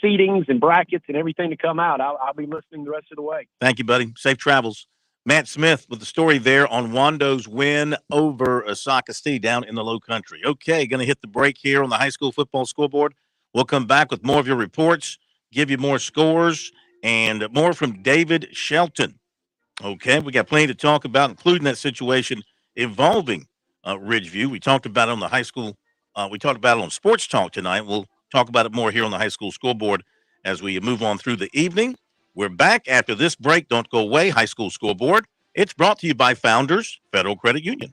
seedings and brackets and everything to come out. I'll be listening the rest of the way. Thank you, buddy. Safe travels. Matt Smith with the story there on Wando's win over Socastee down in the Low Country. Okay, going to hit the break here on the high school football scoreboard. We'll come back with more of your reports, give you more scores, and more from David Shelton. Okay, we got plenty to talk about, including that situation involving Ridgeview. We talked about it on the high school. We talked about it on Sports Talk tonight. We'll talk about it more here on the high school scoreboard as we move on through the evening. We're back after this break. Don't go away. High School Scoreboard. It's brought to you by Founders Federal Credit Union.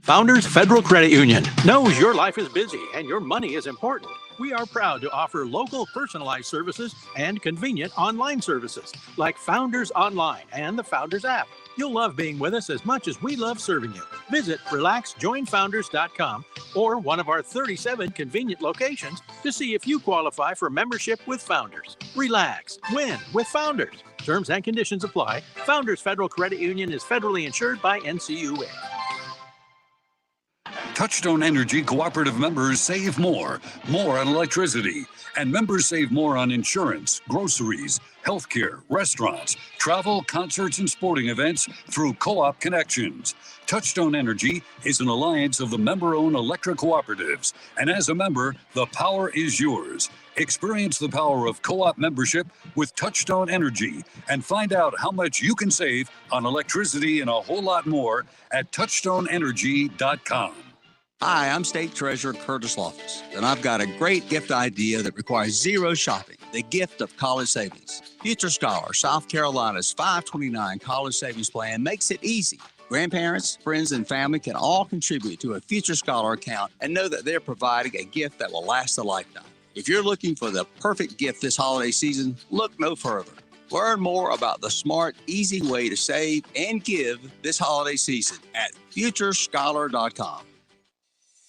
Founders Federal Credit Union knows your life is busy and your money is important. We are proud to offer local personalized services and convenient online services like Founders Online and the Founders app. You'll love being with us as much as we love serving you. Visit relaxjoinfounders.com or one of our 37 convenient locations to see if you qualify for membership with Founders. Relax, win with Founders. Terms and conditions apply. Founders Federal Credit Union is federally insured by NCUA. Touchstone Energy Cooperative members save more on electricity, and members save more on insurance, groceries, healthcare, restaurants, travel, concerts, and sporting events through co-op connections. Touchstone Energy is an alliance of the member-owned electric cooperatives, and as a member, the power is yours. Experience the power of co-op membership with Touchstone Energy and find out how much you can save on electricity and a whole lot more at touchstoneenergy.com. Hi, I'm State Treasurer Curtis Loftus, and I've got a great gift idea that requires zero shopping, the gift of college savings. Future Scholar, South Carolina's 529 college savings plan makes it easy. Grandparents, friends, and family can all contribute to a Future Scholar account and know that they're providing a gift that will last a lifetime. If you're looking for the perfect gift this holiday season, look no further. Learn more about the smart, easy way to save and give this holiday season at futurescholar.com.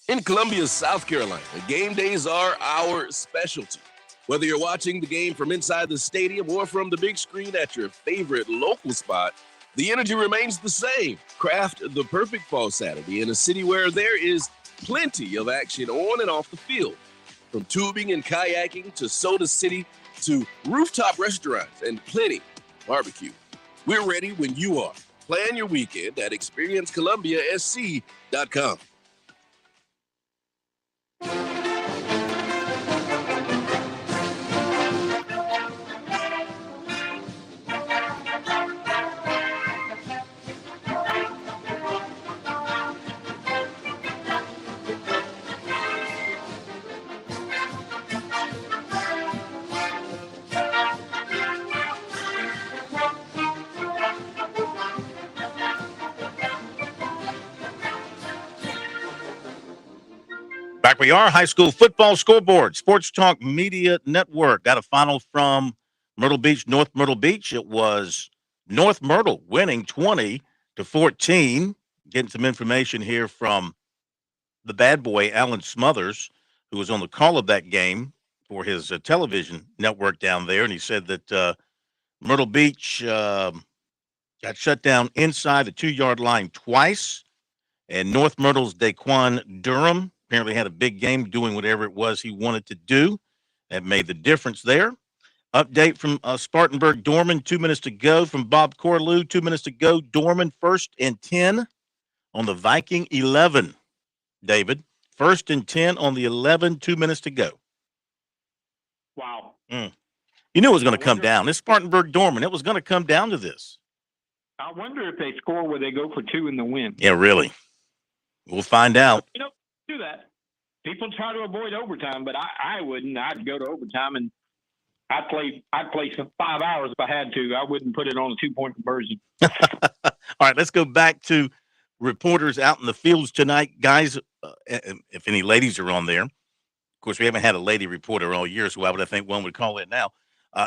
In Columbia, South Carolina, game days are our specialty. Whether you're watching the game from inside the stadium or from the big screen at your favorite local spot, the energy remains the same. Craft the perfect fall Saturday in a city where there is plenty of action on and off the field. From tubing and kayaking to Soda City to rooftop restaurants and plenty barbecue. We're ready when you are. Plan your weekend at experiencecolumbiasc.com. Back we are, high school football scoreboard, Sports Talk Media Network. Got a final from Myrtle Beach, North Myrtle Beach. It was North Myrtle winning 20-14. Getting some information here from the bad boy, Alan Smothers, who was on the call of that game for his television network down there. And he said that Myrtle Beach got shut down inside the 2-yard line twice. And North Myrtle's Daquan Durham apparently had a big game doing whatever it was he wanted to do. That made the difference there. Update from Spartanburg Dorman, 2 minutes to go from Bob Corlew, 2 minutes to go. Dorman 1st and 10 on the Viking 11. David, 1st and 10 on the 11, 2 minutes to go. Wow. You knew it was going to come down. This Spartanburg Dorman, it was going to come down to this. I wonder if they score where they go for 2 in the win. Yeah, really. We'll find out. You know, do that. People try to avoid overtime, but I wouldn't. I'd go to overtime, and I'd play some 5 hours if I had to. I wouldn't put it on a 2-point conversion. All right, let's go back to reporters out in the fields tonight. Guys, if any ladies are on there. Of course, we haven't had a lady reporter all year, so why would I think one would call it now?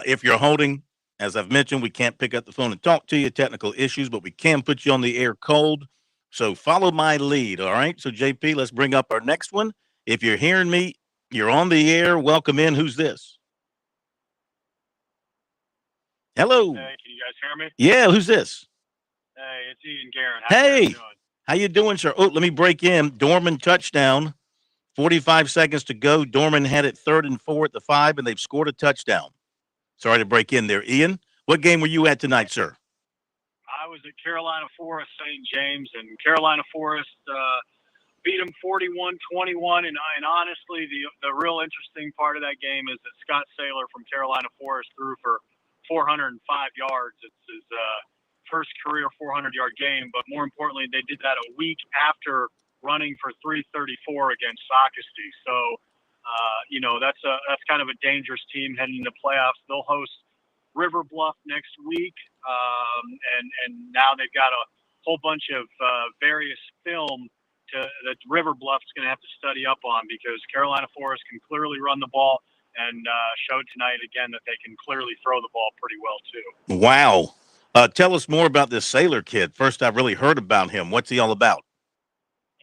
If you're holding, as I've mentioned, we can't pick up the phone and talk to you, technical issues, but we can put you on the air cold. So follow my lead, all right? So, JP, let's bring up our next one. If you're hearing me, you're on the air. Welcome in. Who's this? Hello. Hey, can you guys hear me? Yeah, who's this? Hey, it's Ian Guerin. Hey, how you doing, sir? Oh, let me break in. Dorman touchdown. 45 seconds to go. Dorman had it 3rd and 4 at the 5, and they've scored a touchdown. Sorry to break in there. Ian, what game were you at tonight, sir? I was at Carolina Forest St. James, and Carolina Forest beat them 41-21. And honestly, the real interesting part of that game is that Scott Saylor from Carolina Forest threw for 405 yards. It's his first career 400-yard game, but more importantly, they did that a week after running for 334 against Socastee. So, that's kind of a dangerous team heading into playoffs. They'll host River Bluff next week, and now they've got a whole bunch of various film that River Bluff's going to have to study up on, because Carolina Forest can clearly run the ball, and showed tonight again that they can clearly throw the ball pretty well too. Wow. Tell us more about this Saylor kid. First, I've really heard about him. What's he all about?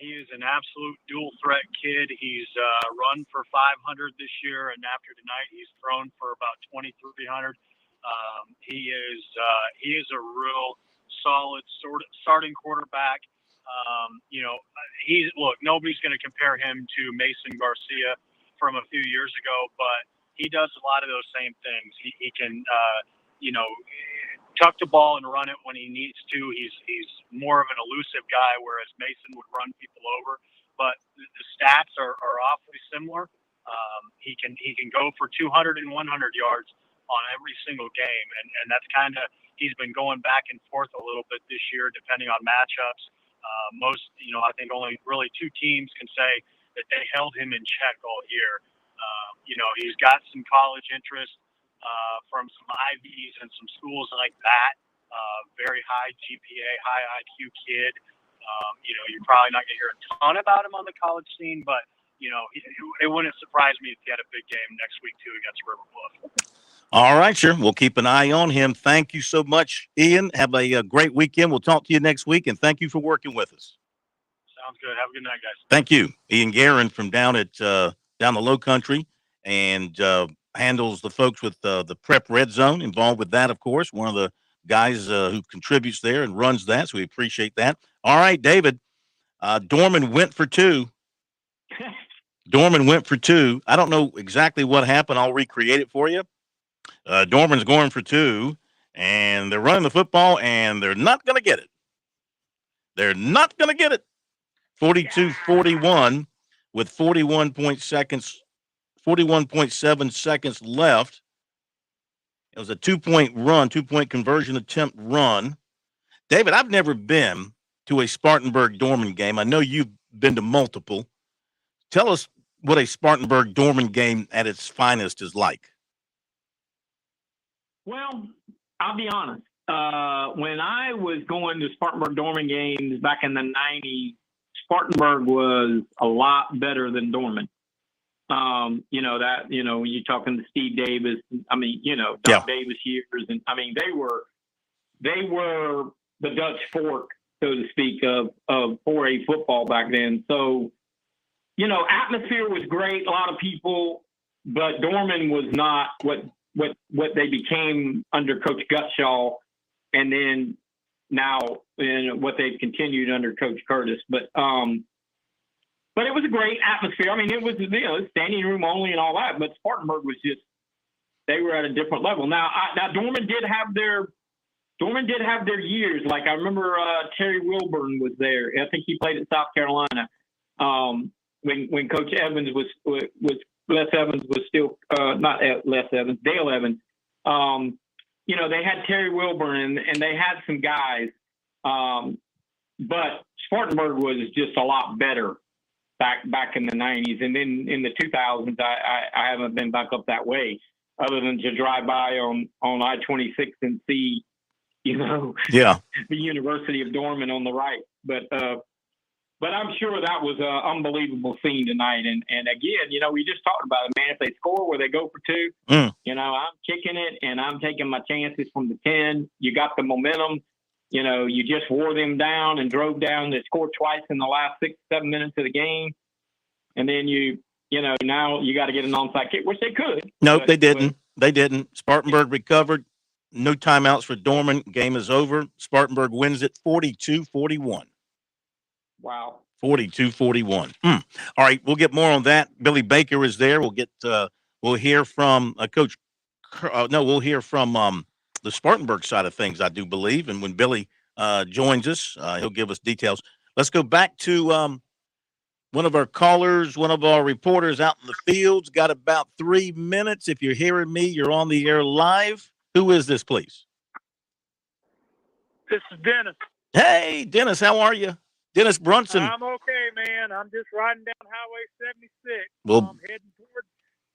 He is an absolute dual threat kid. He's run for 500 this year, and after tonight, he's thrown for about 2,300. He is a real solid sort of starting quarterback. Nobody's going to compare him to Mason Garcia from a few years ago, but he does a lot of those same things. He can tuck the ball and run it when he needs to. He's more of an elusive guy, whereas Mason would run people over. But the stats are awfully similar. He can go for 200 and 100 yards on every single game, and that's kind of, he's been going back and forth a little bit this year depending on matchups. I think only really two teams can say that they held him in check all year. He's got some college interest from some Ivies and some schools like that. Very high GPA, high IQ kid. You're probably not going to hear a ton about him on the college scene, but it wouldn't surprise me if he had a big game next week too against River Bluff. All right, sure. We'll keep an eye on him. Thank you so much, Ian. Have a great weekend. We'll talk to you next week, and thank you for working with us. Sounds good. Have a good night, guys. Thank you. Ian Guerin from down the Low Country, and handles the folks with the Prep Red Zone, involved with that, of course. One of the guys who contributes there and runs that, so we appreciate that. All right, David. Dorman went for two. I don't know exactly what happened. I'll recreate it for you. Dorman's going for two, and they're running the football, and they're not going to get it. 42-41 with 41.7 seconds left. It was a 2-point conversion attempt run. David, I've never been to a Spartanburg-Dorman game. I know you've been to multiple. Tell us what a Spartanburg-Dorman game at its finest is like. Well, I'll be honest. When I was going to Spartanburg-Dorman games back in the 90s, Spartanburg was a lot better than Dorman. When you're talking to Steve Davis, Doc Davis years, and they were the Dutch fork, so to speak, of 4A football back then. So, atmosphere was great, a lot of people, but Dorman was not what they became under Coach Gutshaw, and then now what they've continued under Coach Curtis. But it was a great atmosphere. It was standing room only and all that. But Spartanburg was they were at a different level. Now Dorman did have their years. Like I remember Terry Wilburn was there. I think he played at South Carolina when Coach Evans was Les Evans was still not Les Evans, Dale Evans. They had Terry Wilburn and they had some guys, but Spartanburg was just a lot better back in the 90s, and then in the 2000s, I haven't been back up that way, other than to drive by on I-26 and see, the University of Dorman on the right, but I'm sure that was an unbelievable scene tonight. And again, we just talked about it, man. If they score where they go for two, I'm kicking it and I'm taking my chances from the 10. You got the momentum. You just wore them down and drove down. They scored twice in the last 6-7 minutes of the game. And then now you got to get an onside kick, which they could. No, they didn't. They didn't. Spartanburg recovered. No timeouts for Dorman. Game is over. Spartanburg wins it 42-41. Wow. 42-41. All right, we'll get more on that. Billy Baker is there. We'll hear from Coach. We'll hear from the Spartanburg side of things, I do believe. And when Billy joins us, he'll give us details. Let's go back to one of our callers, one of our reporters out in the fields. Got about 3 minutes. If you're hearing me, you're on the air live. Who is this, please? This is Dennis. Hey, Dennis, how are you? Dennis Brunson. I'm okay, man. I'm just riding down Highway 76. Well, I'm heading toward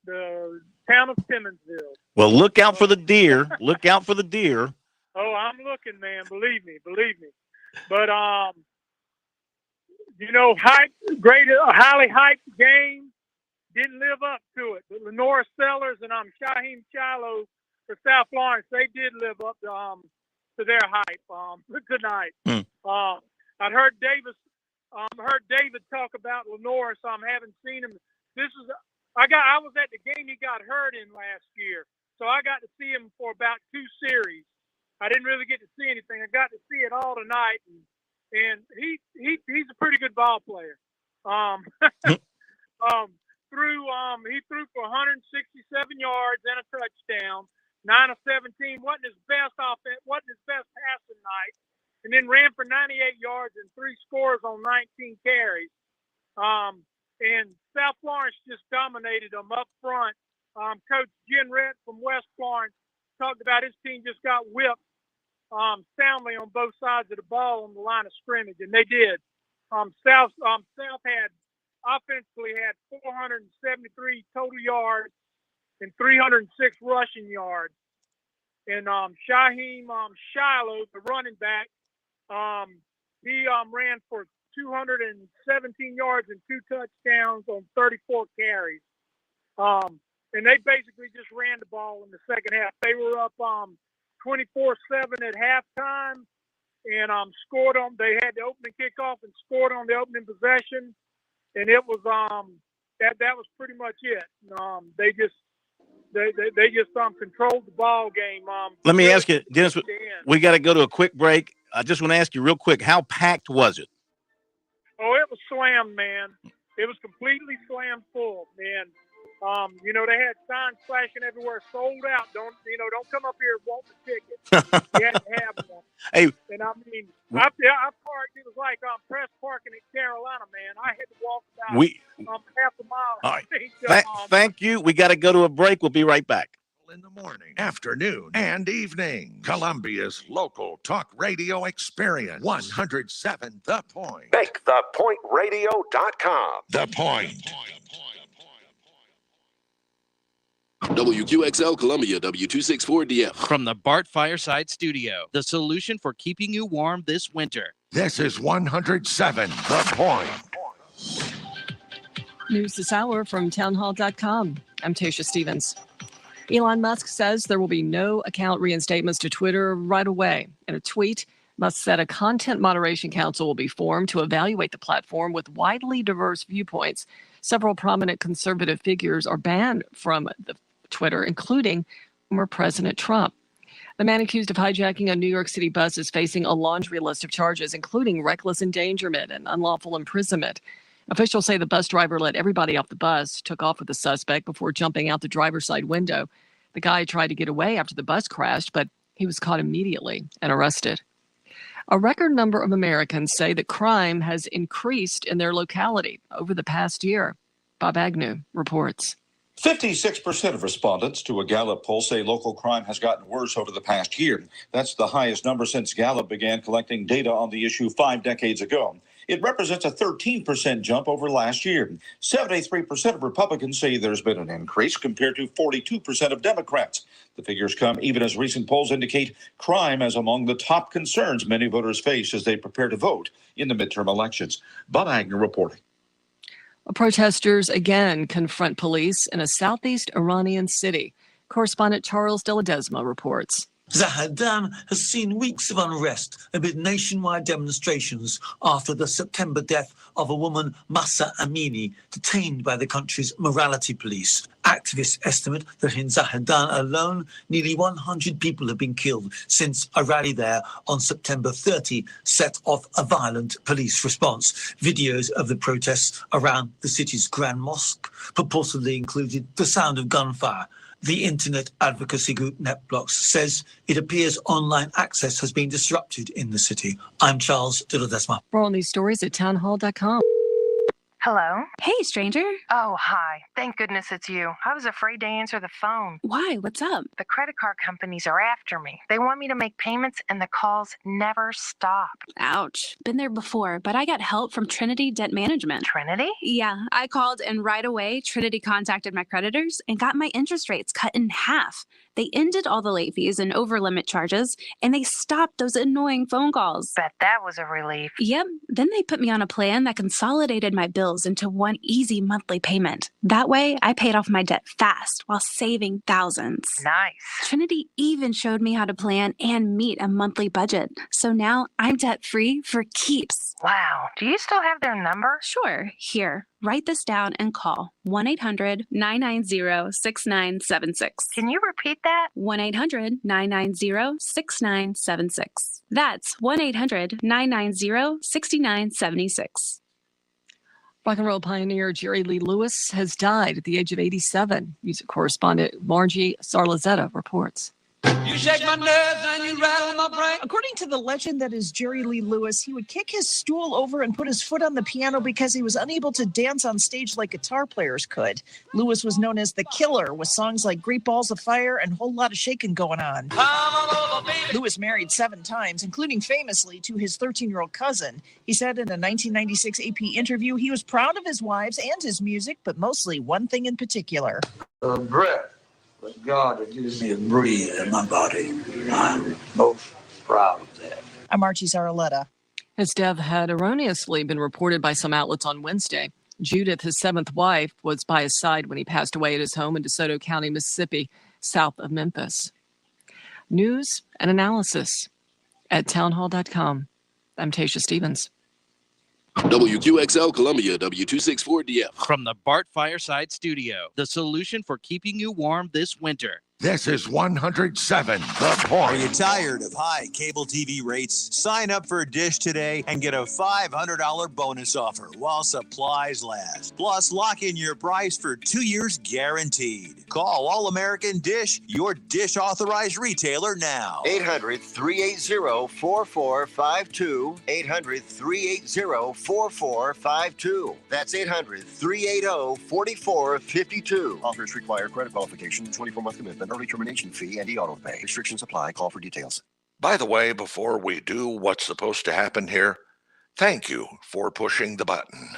the town of Simmonsville. Well, look out for the deer. Look out for the deer. Oh, I'm looking, man. Believe me. But highly hyped game didn't live up to it. But Lenora Sellers and Shaheem Shiloh for South Florence, they did live up to their hype tonight. I heard David talk about Lenora, so I haven't seen him. I was at the game he got hurt in last year, so I got to see him for about 2 series. I didn't really get to see anything. I got to see it all tonight, and he's a pretty good ball player. He threw for 167 yards and a touchdown, 9 of 17. Wasn't his best offense. Wasn't his best passing night. And then ran for 98 yards and 3 scores on 19 carries. And South Florence just dominated them up front. Coach Jen Rett from West Florence talked about his team just got whipped soundly on both sides of the ball on the line of scrimmage, and they did. South had offensively had 473 total yards and 306 rushing yards. And Shaheem Shiloh, the running back, he ran for 217 yards and 2 touchdowns on 34 carries. And they basically just ran the ball in the second half. They were up 24-7 at halftime and scored on. They had the opening kickoff and scored on the opening possession, and it was that was pretty much it. They just controlled the ball game. Let me ask you, Dennis. We got to go to a quick break. I just want to ask you real quick: how packed was it? Oh, it was slammed, man. It was completely slammed full, man. They had signs flashing everywhere, sold out. Don't come up here and want the ticket. You had to have one. Hey. And I mean, I parked. It was like press parking in Carolina, man. I had to walk about half a mile. All right. Thank you. We got to go to a break. We'll be right back. In the morning, afternoon, and evening. Columbia's local talk radio experience. 107 The Point. MakeThePointRadio.com. The Point. WQXL Columbia, W264DF. From the Bart Fireside Studio, the solution for keeping you warm this winter. This is 107 The Point. News this hour from townhall.com. I'm Tasha Stevens. Elon Musk says there will be no account reinstatements to Twitter right away. In a tweet, Musk said a content moderation council will be formed to evaluate the platform with widely diverse viewpoints. Several prominent conservative figures are banned from the Twitter, including former President Trump. The man accused of hijacking a New York City bus is facing a laundry list of charges, including reckless endangerment and unlawful imprisonment. Officials say the bus driver let everybody off the bus, took off with the suspect before jumping out the driver's side window. The guy tried to get away after the bus crashed, but he was caught immediately and arrested. A record number of Americans say that crime has increased in their locality over the past year. Bob Agnew reports. 56% of respondents to a Gallup poll say local crime has gotten worse over the past year. That's the highest number since Gallup began collecting data on the issue 5 decades ago. It represents a 13% jump over last year. 73% of Republicans say there's been an increase compared to 42% of Democrats. The figures come even as recent polls indicate crime as among the top concerns many voters face as they prepare to vote in the midterm elections. Bob Agnew reporting. Protesters again confront police in a southeast Iranian city. Correspondent Charles De Ledesma reports. Zahedan has seen weeks of unrest amid nationwide demonstrations after the September death of a woman, Mahsa Amini, detained by the country's morality police. Activists estimate that in Zahedan alone, nearly 100 people have been killed since a rally there on September 30 set off a violent police response. Videos of the protests around the city's Grand Mosque purportedly included the sound of gunfire. The internet advocacy group NetBlocks says it appears online access has been disrupted in the city. I'm Charles De Ledesma. For all these stories at townhall.com. Hello? Hey, stranger. Oh, hi. Thank goodness it's you. I was afraid to answer the phone. Why? What's up? The credit card companies are after me. They want me to make payments and the calls never stop. Ouch. Been there before, but I got help from Trinity Debt Management. Trinity? Yeah, I called and right away Trinity contacted my creditors and got my interest rates cut in half. They ended all the late fees and overlimit charges, and they stopped those annoying phone calls. Bet that was a relief. Yep. Then they put me on a plan that consolidated my bills into one easy monthly payment. That way, I paid off my debt fast while saving thousands. Nice. Trinity even showed me how to plan and meet a monthly budget. So now I'm debt-free for keeps. Wow. Do you still have their number? Sure. Here. Write this down and call 1-800-990-6976. Can you repeat that? 1-800-990-6976. That's 1-800-990-6976. Rock and roll pioneer Jerry Lee Lewis has died at the age of 87. Music correspondent Margie Sarlazetta reports. You shake my nerves and you rattle my brain. According to the legend that is Jerry Lee Lewis, he would kick his stool over and put his foot on the piano because he was unable to dance on stage like guitar players could. Lewis was known as the Killer, with songs like Great Balls of Fire and Whole Lot of Shakin' going on. Lewis married 7 times, including famously to his 13-year-old cousin. He said in a 1996 AP interview he was proud of his wives and his music, but mostly one thing in particular. Breath. But God that gives me a breathe in my body. I'm most proud of that. I'm Archie Zaraletta. His death had erroneously been reported by some outlets on Wednesday. Judith, his 7th wife, was by his side when he passed away at his home in DeSoto County, Mississippi, south of Memphis. News and analysis at townhall.com. I'm Tasha Stevens. WQXL Columbia, W264DF. From the Bart Fireside Studio, the solution for keeping you warm this winter. This is 107 The Point. Are you tired of high cable TV rates? Sign up for Dish today and get a $500 bonus offer while supplies last. Plus, lock in your price for 2 years guaranteed. Call All American Dish, your Dish authorized retailer now. 800-380-4452. 800-380-4452. That's 800-380-4452. Offers require credit qualification, 24-month commitment, early termination fee, and e-auto pay. Restrictions apply. Call for details. By the way, before we do what's supposed to happen here, thank you for pushing the button.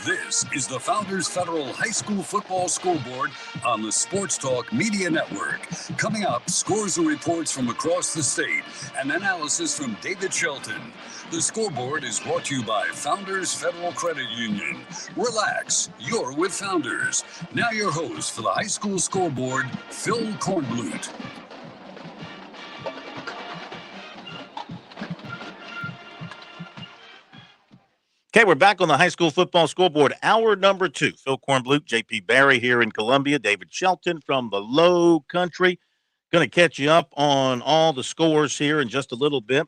This is the Founders Federal High School Football Scoreboard on the Sports Talk Media Network. Coming up, scores and reports from across the state and analysis from David Shelton. The Scoreboard is brought to you by Founders Federal Credit Union. Relax, you're with Founders. Now your host for the High School Scoreboard, Phil Kornblut. Okay, we're back on the high school football scoreboard. Hour number 2. Phil Kornblut, JP Barry here in Columbia, David Shelton from the Low Country. Going to catch you up on all the scores here in just a little bit.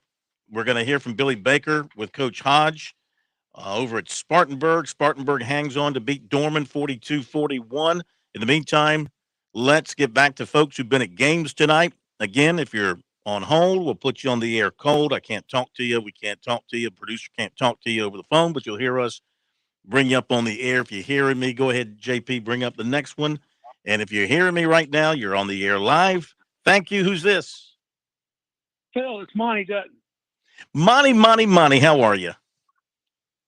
We're going to hear from Billy Baker with Coach Hodge over at Spartanburg. Spartanburg hangs on to beat Dorman 42-41. In the meantime, let's get back to folks who've been at games tonight. Again, if you're on hold, we'll put you on the air cold. I can't talk to you. We can't talk to you. Producer can't talk to you over the phone, but you'll hear us bring you up on the air. If you're hearing me, go ahead, JP, bring up the next one. And if you're hearing me right now, you're on the air live. Thank you. Who's this? Phil, it's Monty Dutton. Monty, how are you?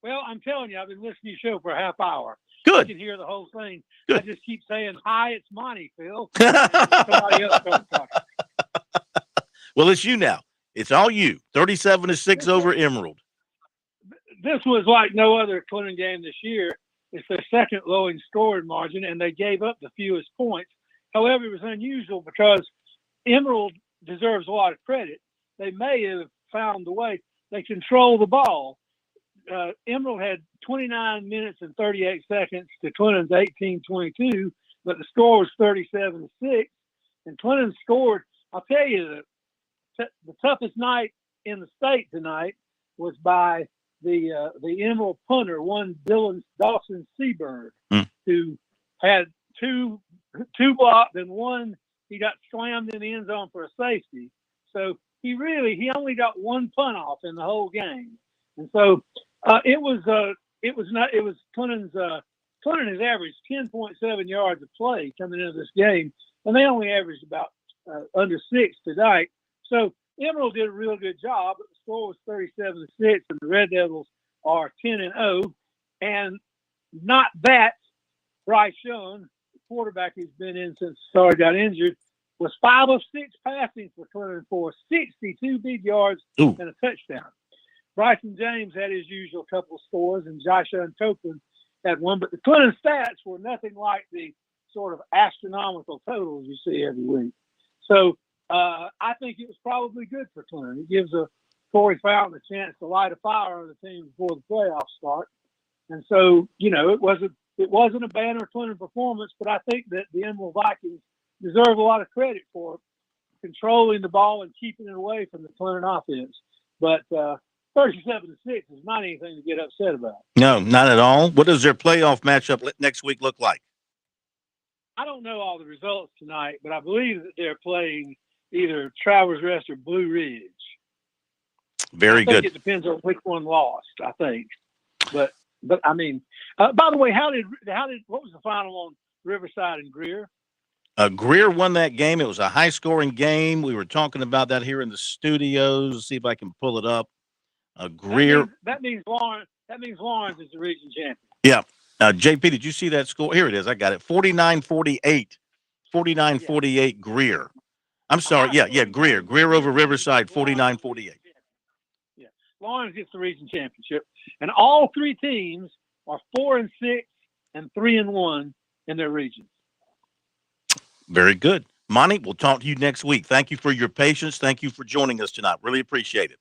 Well, I'm telling you, I've been listening to your show for a half hour. Good. I can hear the whole thing. Good. I just keep saying, hi, it's Monty, Phil. Somebody else starts talking. Well, it's you now. It's all you. 37-6 over Emerald. This was like no other Clinton game this year. It's their second lowest scoring margin, and they gave up the fewest points. However, it was unusual because Emerald deserves a lot of credit. They may have found the way. They control the ball. Emerald had 29 minutes and 38 seconds to Clinton's 18-22, but the score was 37-6. And Clinton scored. I'll tell you, the toughest night in the state tonight was by the Emerald punter, one Dawson Seabird, who had two blocked and one he got slammed in the end zone for a safety. So he only got one punt off in the whole game, and so Clinton has averaged 10.7 yards a play coming into this game, and they only averaged about under 6 tonight. So Emerald did a real good job, but the score was 37-6, and the Red Devils are 10-0. And not that, Bryce Young, the quarterback who's been in since Sarge got injured, was 5 of 6 passing for Clinton for 62 big yards and a touchdown. Bryson James had his usual couple of scores, and Joshua Copeland had one. But the Clinton stats were nothing like the sort of astronomical totals you see every week. So I think it was probably good for Clinton. It gives Corey Fountain a chance to light a fire on the team before the playoffs start. And so, it wasn't a banner Clinton performance, but I think that the Emerald Vikings deserve a lot of credit for controlling the ball and keeping it away from the Clinton offense. But 37-6 is not anything to get upset about. No, not at all. What does their playoff matchup next week look like? I don't know all the results tonight, but I believe that they're playing either Travelers Rest or Blue Ridge. Very good. It depends on which one lost, I think. But I mean, by the way, what was the final on Riverside and Greer? Greer won that game. It was a high-scoring game. We were talking about that here in the studios. See if I can pull it up. Greer. That means Lawrence is the region champion. Yeah. JP, did you see that score? Here it is. I got it. 49-48. 49-48 Greer. I'm sorry. Yeah, Greer. Greer over Riverside, 49-48. Yeah. Lawrence gets the region championship. And all three teams are 4-6 and 3-1 in their regions. Very good. Monty, we'll talk to you next week. Thank you for your patience. Thank you for joining us tonight. Really appreciate it.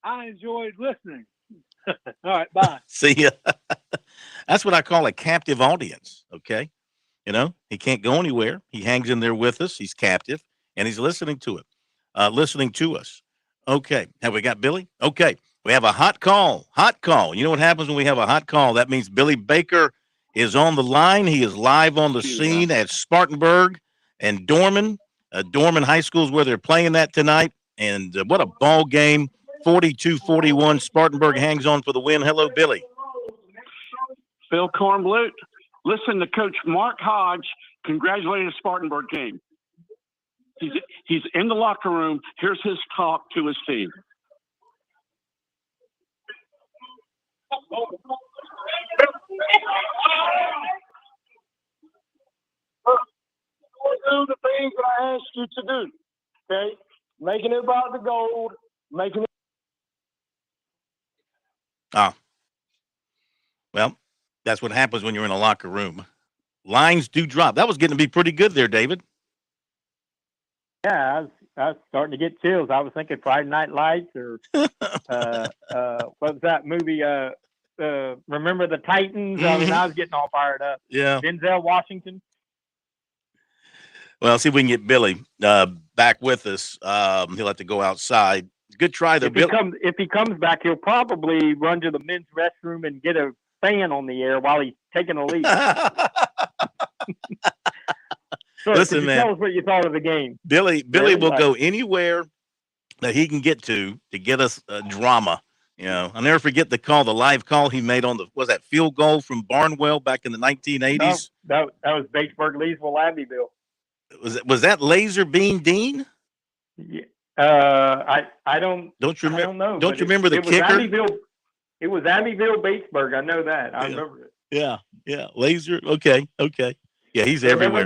I enjoyed listening. All right, bye. See ya. That's what I call a captive audience, okay? You know, he can't go anywhere. He hangs in there with us. He's captive, and he's listening to us. Okay. Have we got Billy? Okay. We have a hot call. Hot call. You know what happens when we have a hot call? That means Billy Baker is on the line. He is live on the scene at Spartanburg and Dorman. Dorman High School is where they're playing that tonight. And what a ball game. 42-41. Spartanburg hangs on for the win. Hello, Billy. Phil Kornblut. Listen to Coach Mark Hodge congratulating the Spartanburg game. He's in the locker room. Here's his talk to his team. Do the things that I asked you to do. Okay? Making it about the gold, making it. Well, that's what happens when you're in a locker room. Lines do drop. That was getting to be pretty good there, David. Yeah, I was starting to get chills. I was thinking Friday Night Lights or what was that movie? Remember the Titans? I mean, I was getting all fired up. Yeah. Denzel Washington. Well, see if we can get Billy back with us. He'll have to go outside. Good try, though, Billy. If he comes back, he'll probably run to the men's restroom and get a fan on the air while he's taking a leak. So, listen, man. Tell us what you thought of the game. Billy will go anywhere that he can get to get us drama. You know, I'll never forget the live call he made on that field goal from Barnwell back in the 1980s? No, that was Batesburg, Leesville, Abbeville. Was that Laser Bean Dean? Yeah. I don't you remember? I don't know. Don't you remember the kicker? It was Abbeville, Batesburg. I know that. I remember it. Yeah. Laser. Okay. Yeah, he's everywhere.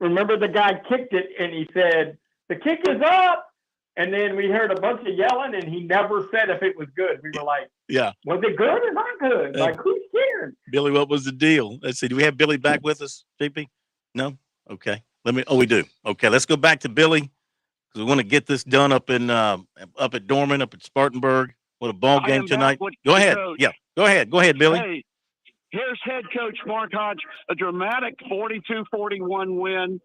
Remember the guy kicked it, and he said, "The kick is up." And then we heard a bunch of yelling, and he never said if it was good. We were like, "Yeah, was it good or not good?" Like, who's scared? Billy, what was the deal? Let's see. Do we have Billy back with us, JP? No. Okay. We do. Okay. Let's go back to Billy because we want to get this done up at Dorman, up at Spartanburg. What a ball game tonight. Go ahead. Coach. Yeah. Go ahead, Billy. Hey, here's head coach Mark Hodge, a dramatic 42-41 win.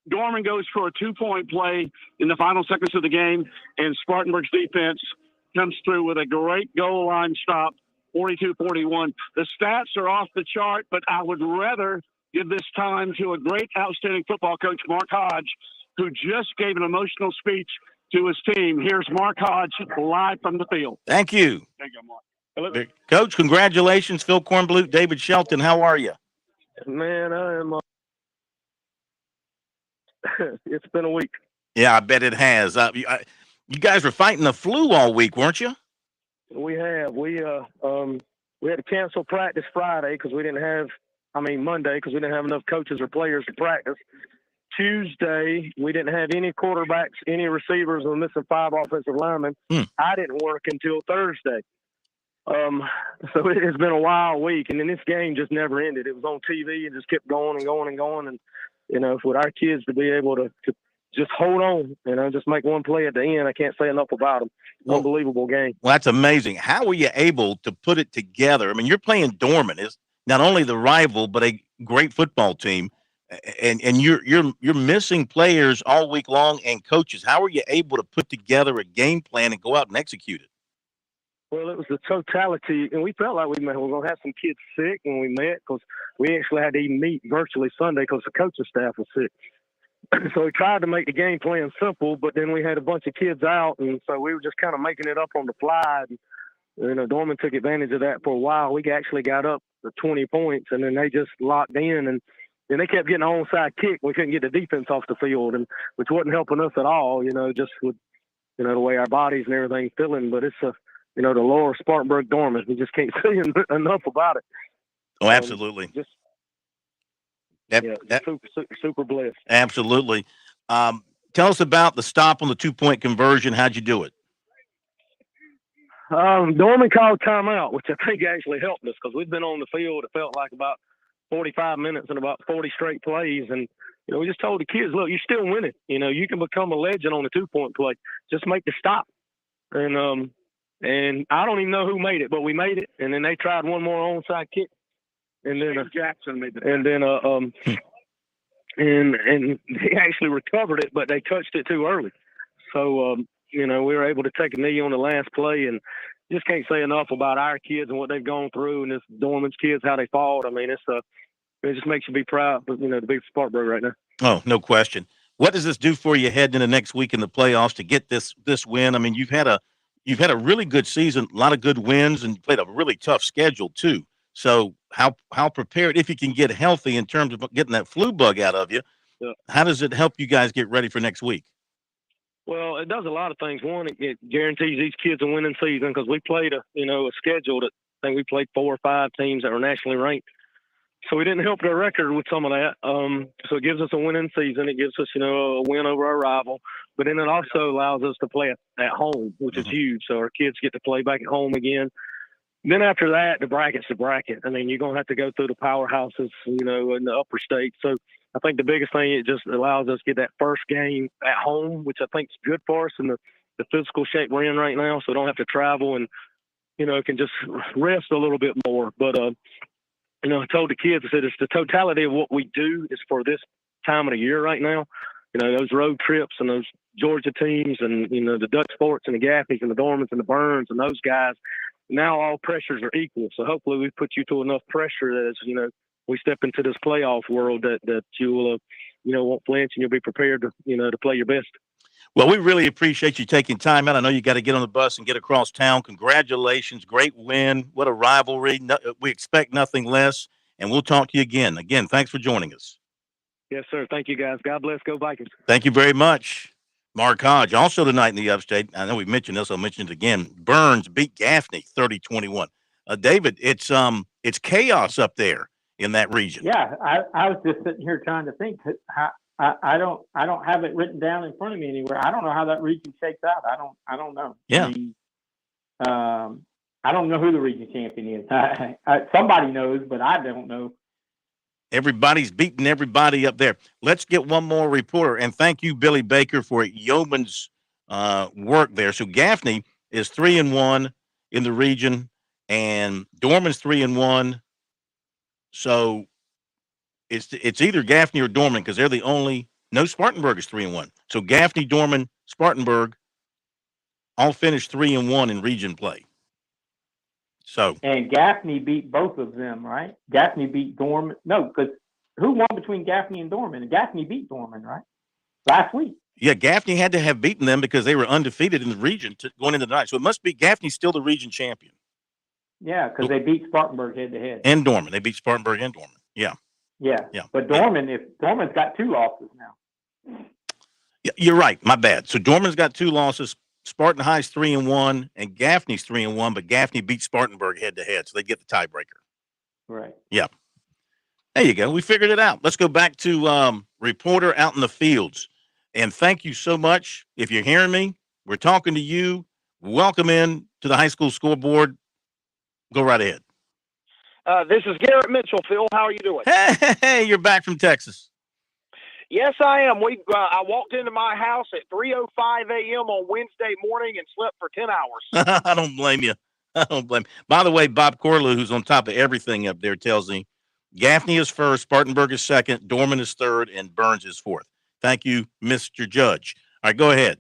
Dorman goes for a 2-point play in the final seconds of the game, and Spartanburg's defense comes through with a great goal line stop, 42-41. The stats are off the chart, but I would rather give this time to a great, outstanding football coach, Mark Hodge, who just gave an emotional speech to his team. Here's Mark Hodge live from the field. Thank you. Thank you, Mark. Hello. Coach, congratulations. Phil Kornblut, David Shelton, how are you? Man, I am. It's been a week. Yeah, I bet it has. You guys were fighting the flu all week, weren't you? We have. We had to cancel practice Friday because we didn't have. Monday because we didn't have enough coaches or players to practice. Tuesday, we didn't have any quarterbacks, any receivers. We're missing 5 offensive linemen. I didn't work until Thursday. So it's been a wild week. And then this game just never ended. It was on TV and just kept going and going and going. And, for our kids to be able to just hold on, just make one play at the end, I can't say enough about them. Unbelievable game. Well, that's amazing. How were you able to put it together? I mean, you're playing Dorman. It's not only the rival, but a great football team. and you're missing players all week long and coaches. How are you able to put together a game plan and go out and execute it? Well, it was the totality, and we felt like we were going to have some kids sick when we met because we actually had to even meet virtually Sunday because the coaching staff was sick. So we tried to make the game plan simple, but then we had a bunch of kids out, and so we were just kind of making it up on the fly. And, Dorman took advantage of that for a while. We actually got up to 20 points, and then they just locked in, and then they kept getting an onside kick. We couldn't get the defense off the field, and which wasn't helping us at all, just with, the way our bodies and everything feeling. But it's the lower Spartanburg Dorman. We just can't say enough about it. Oh, absolutely. Super blessed. Absolutely. Tell us about the stop on the 2-point conversion. How'd you do it? Dorman called timeout, which I think actually helped us because we've been on the field. It felt like about 45 minutes and about 40 straight plays. And, we just told the kids, look, you're still winning. You can become a legend on the 2-point play. Just make the stop. And I don't even know who made it, but we made it. And then they tried one more onside kick. And then Jackson made it. And then and they actually recovered it, but they touched it too early. So we were able to take a knee on the last play, and just can't say enough about our kids and what they've gone through, and this Dorman's kids, how they fought. I mean, it just makes you be proud, to be Spartanburg right now. Oh, no question. What does this do for you heading into next week in the playoffs to get this win? I mean, you've had a really good season, a lot of good wins, and played a really tough schedule too. So how prepared, if you can get healthy in terms of getting that flu bug out of you, how does it help you guys get ready for next week? Well, it does a lot of things. One, it guarantees these kids a winning season because we played a schedule that I think we played 4 or 5 teams that were nationally ranked. So we didn't help their record with some of that. So it gives us a winning season. It gives us, a win over our rival. But then it also allows us to play at home, which is huge. So our kids get to play back at home again. Then after that, the bracket's the bracket. I mean, you're going to have to go through the powerhouses, in the upper states. So I think the biggest thing, it just allows us to get that first game at home, which I think is good for us in the physical shape we're in right now. So we don't have to travel and, can just rest a little bit more. But, I told the kids, I said, it's the totality of what we do is for this time of the year right now. Those road trips and those Georgia teams and, the Dutch Sports and the Gaffneys and the Dormans and the Burns and those guys, now all pressures are equal. So hopefully we put you to enough pressure that as, we step into this playoff world that you will, won't flinch and you'll be prepared to, to play your best. Well, we really appreciate you taking time out. I know you got to get on the bus and get across town. Congratulations. Great win. What a rivalry. We expect nothing less, and we'll talk to you again. Again, thanks for joining us. Yes, sir. Thank you, guys. God bless. Go Vikings. Thank you very much. Mark Hodge, also tonight in the upstate. I know we mentioned this. I'll mention it again. Burns beat Gaffney 30-21. David, it's chaos up there in that region. Yeah, I was just sitting here trying to think how I don't have it written down in front of me anywhere. I don't know how that region shakes out. I don't know. Yeah. I don't know who the region champion is. Somebody knows, but I don't know. Everybody's beating everybody up there. Let's get one more reporter, and thank you, Billy Baker, for Yeoman's work there. So Gaffney is 3-1 in the region, and Dorman's 3-1. So it's either Gaffney or Dorman because they're the only. No, Spartanburg is 3-1. So Gaffney, Dorman, Spartanburg all finished 3-1 in region play. So and Gaffney beat both of them, right? Gaffney beat Dorman. No, because who won between Gaffney and Dorman? And Gaffney beat Dorman, right? Last week. Yeah, Gaffney had to have beaten them because they were undefeated in the region going into the night. So it must be Gaffney still the region champion. Yeah, because they beat Spartanburg head to head. And Dorman. They beat Spartanburg and Dorman. Yeah. Yeah. But Dorman's got 2 losses now. Yeah, you're right. My bad. So Dorman's got 2 losses. Spartan High's 3-1, and Gaffney's 3-1, but Gaffney beat Spartanburg head to head, so they get the tiebreaker. Right. Yeah. There you go. We figured it out. Let's go back to reporter out in the fields. And thank you so much. If you're hearing me, we're talking to you. Welcome in to the high school scoreboard. Go right ahead. This is Garrett Mitchell, Phil. How are you doing? Hey, you're back from Texas. Yes, I am. I walked into my house at 3:05 a.m. on Wednesday morning and slept for 10 hours. I don't blame you. By the way, Bob Corlew, who's on top of everything up there, tells me Gaffney is first, Spartanburg is second, Dorman is third, and Burns is fourth. Thank you, Mr. Judge. All right, go ahead.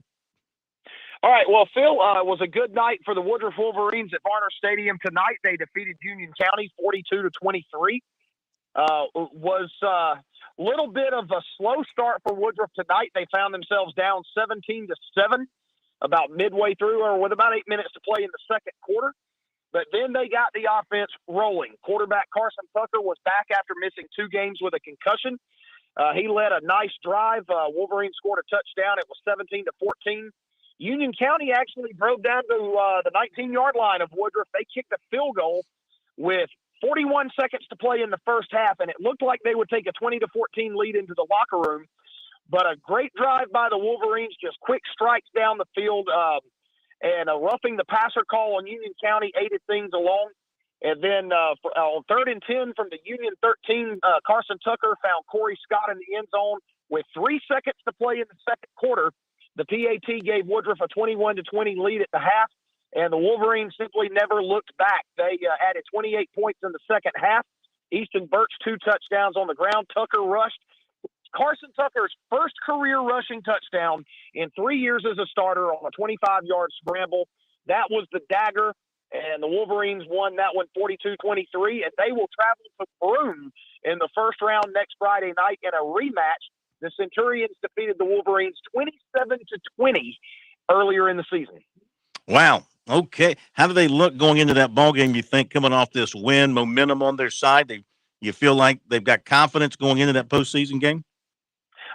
All right, well, Phil, it was a good night for the Woodruff Wolverines at Varner Stadium tonight. They defeated Union County 42-23. Was a little bit of a slow start for Woodruff tonight. They found themselves down 17-7 about midway through, or with about 8 minutes to play in the second quarter. But then they got the offense rolling. Quarterback Carson Tucker was back after missing 2 games with a concussion. He led a nice drive. Wolverine scored a touchdown. It was 17-14. Union County actually drove down to the 19-yard line of Woodruff. They kicked a field goal with 41 seconds to play in the first half, and it looked like they would take a 20-14 lead into the locker room. But a great drive by the Wolverines, just quick strikes down the field, and a roughing the passer call on Union County aided things along. And then on 3rd and 10 from the Union 13, Carson Tucker found Corey Scott in the end zone with 3 seconds to play in the second quarter. The PAT gave Woodruff a 21-20 lead at the half, and the Wolverines simply never looked back. They added 28 points in the second half. Easton Birch 2 touchdowns on the ground. Tucker rushed Carson Tucker's first career rushing touchdown in 3 years as a starter on a 25-yard scramble. That was the dagger, and the Wolverines won that one 42-23, and they will travel to Broome in the first round next Friday night in a rematch. The Centurions defeated the Wolverines 27-20 earlier in the season. Wow. Okay. How do they look going into that ball game, you think, coming off this win, momentum on their side? You feel like they've got confidence going into that postseason game?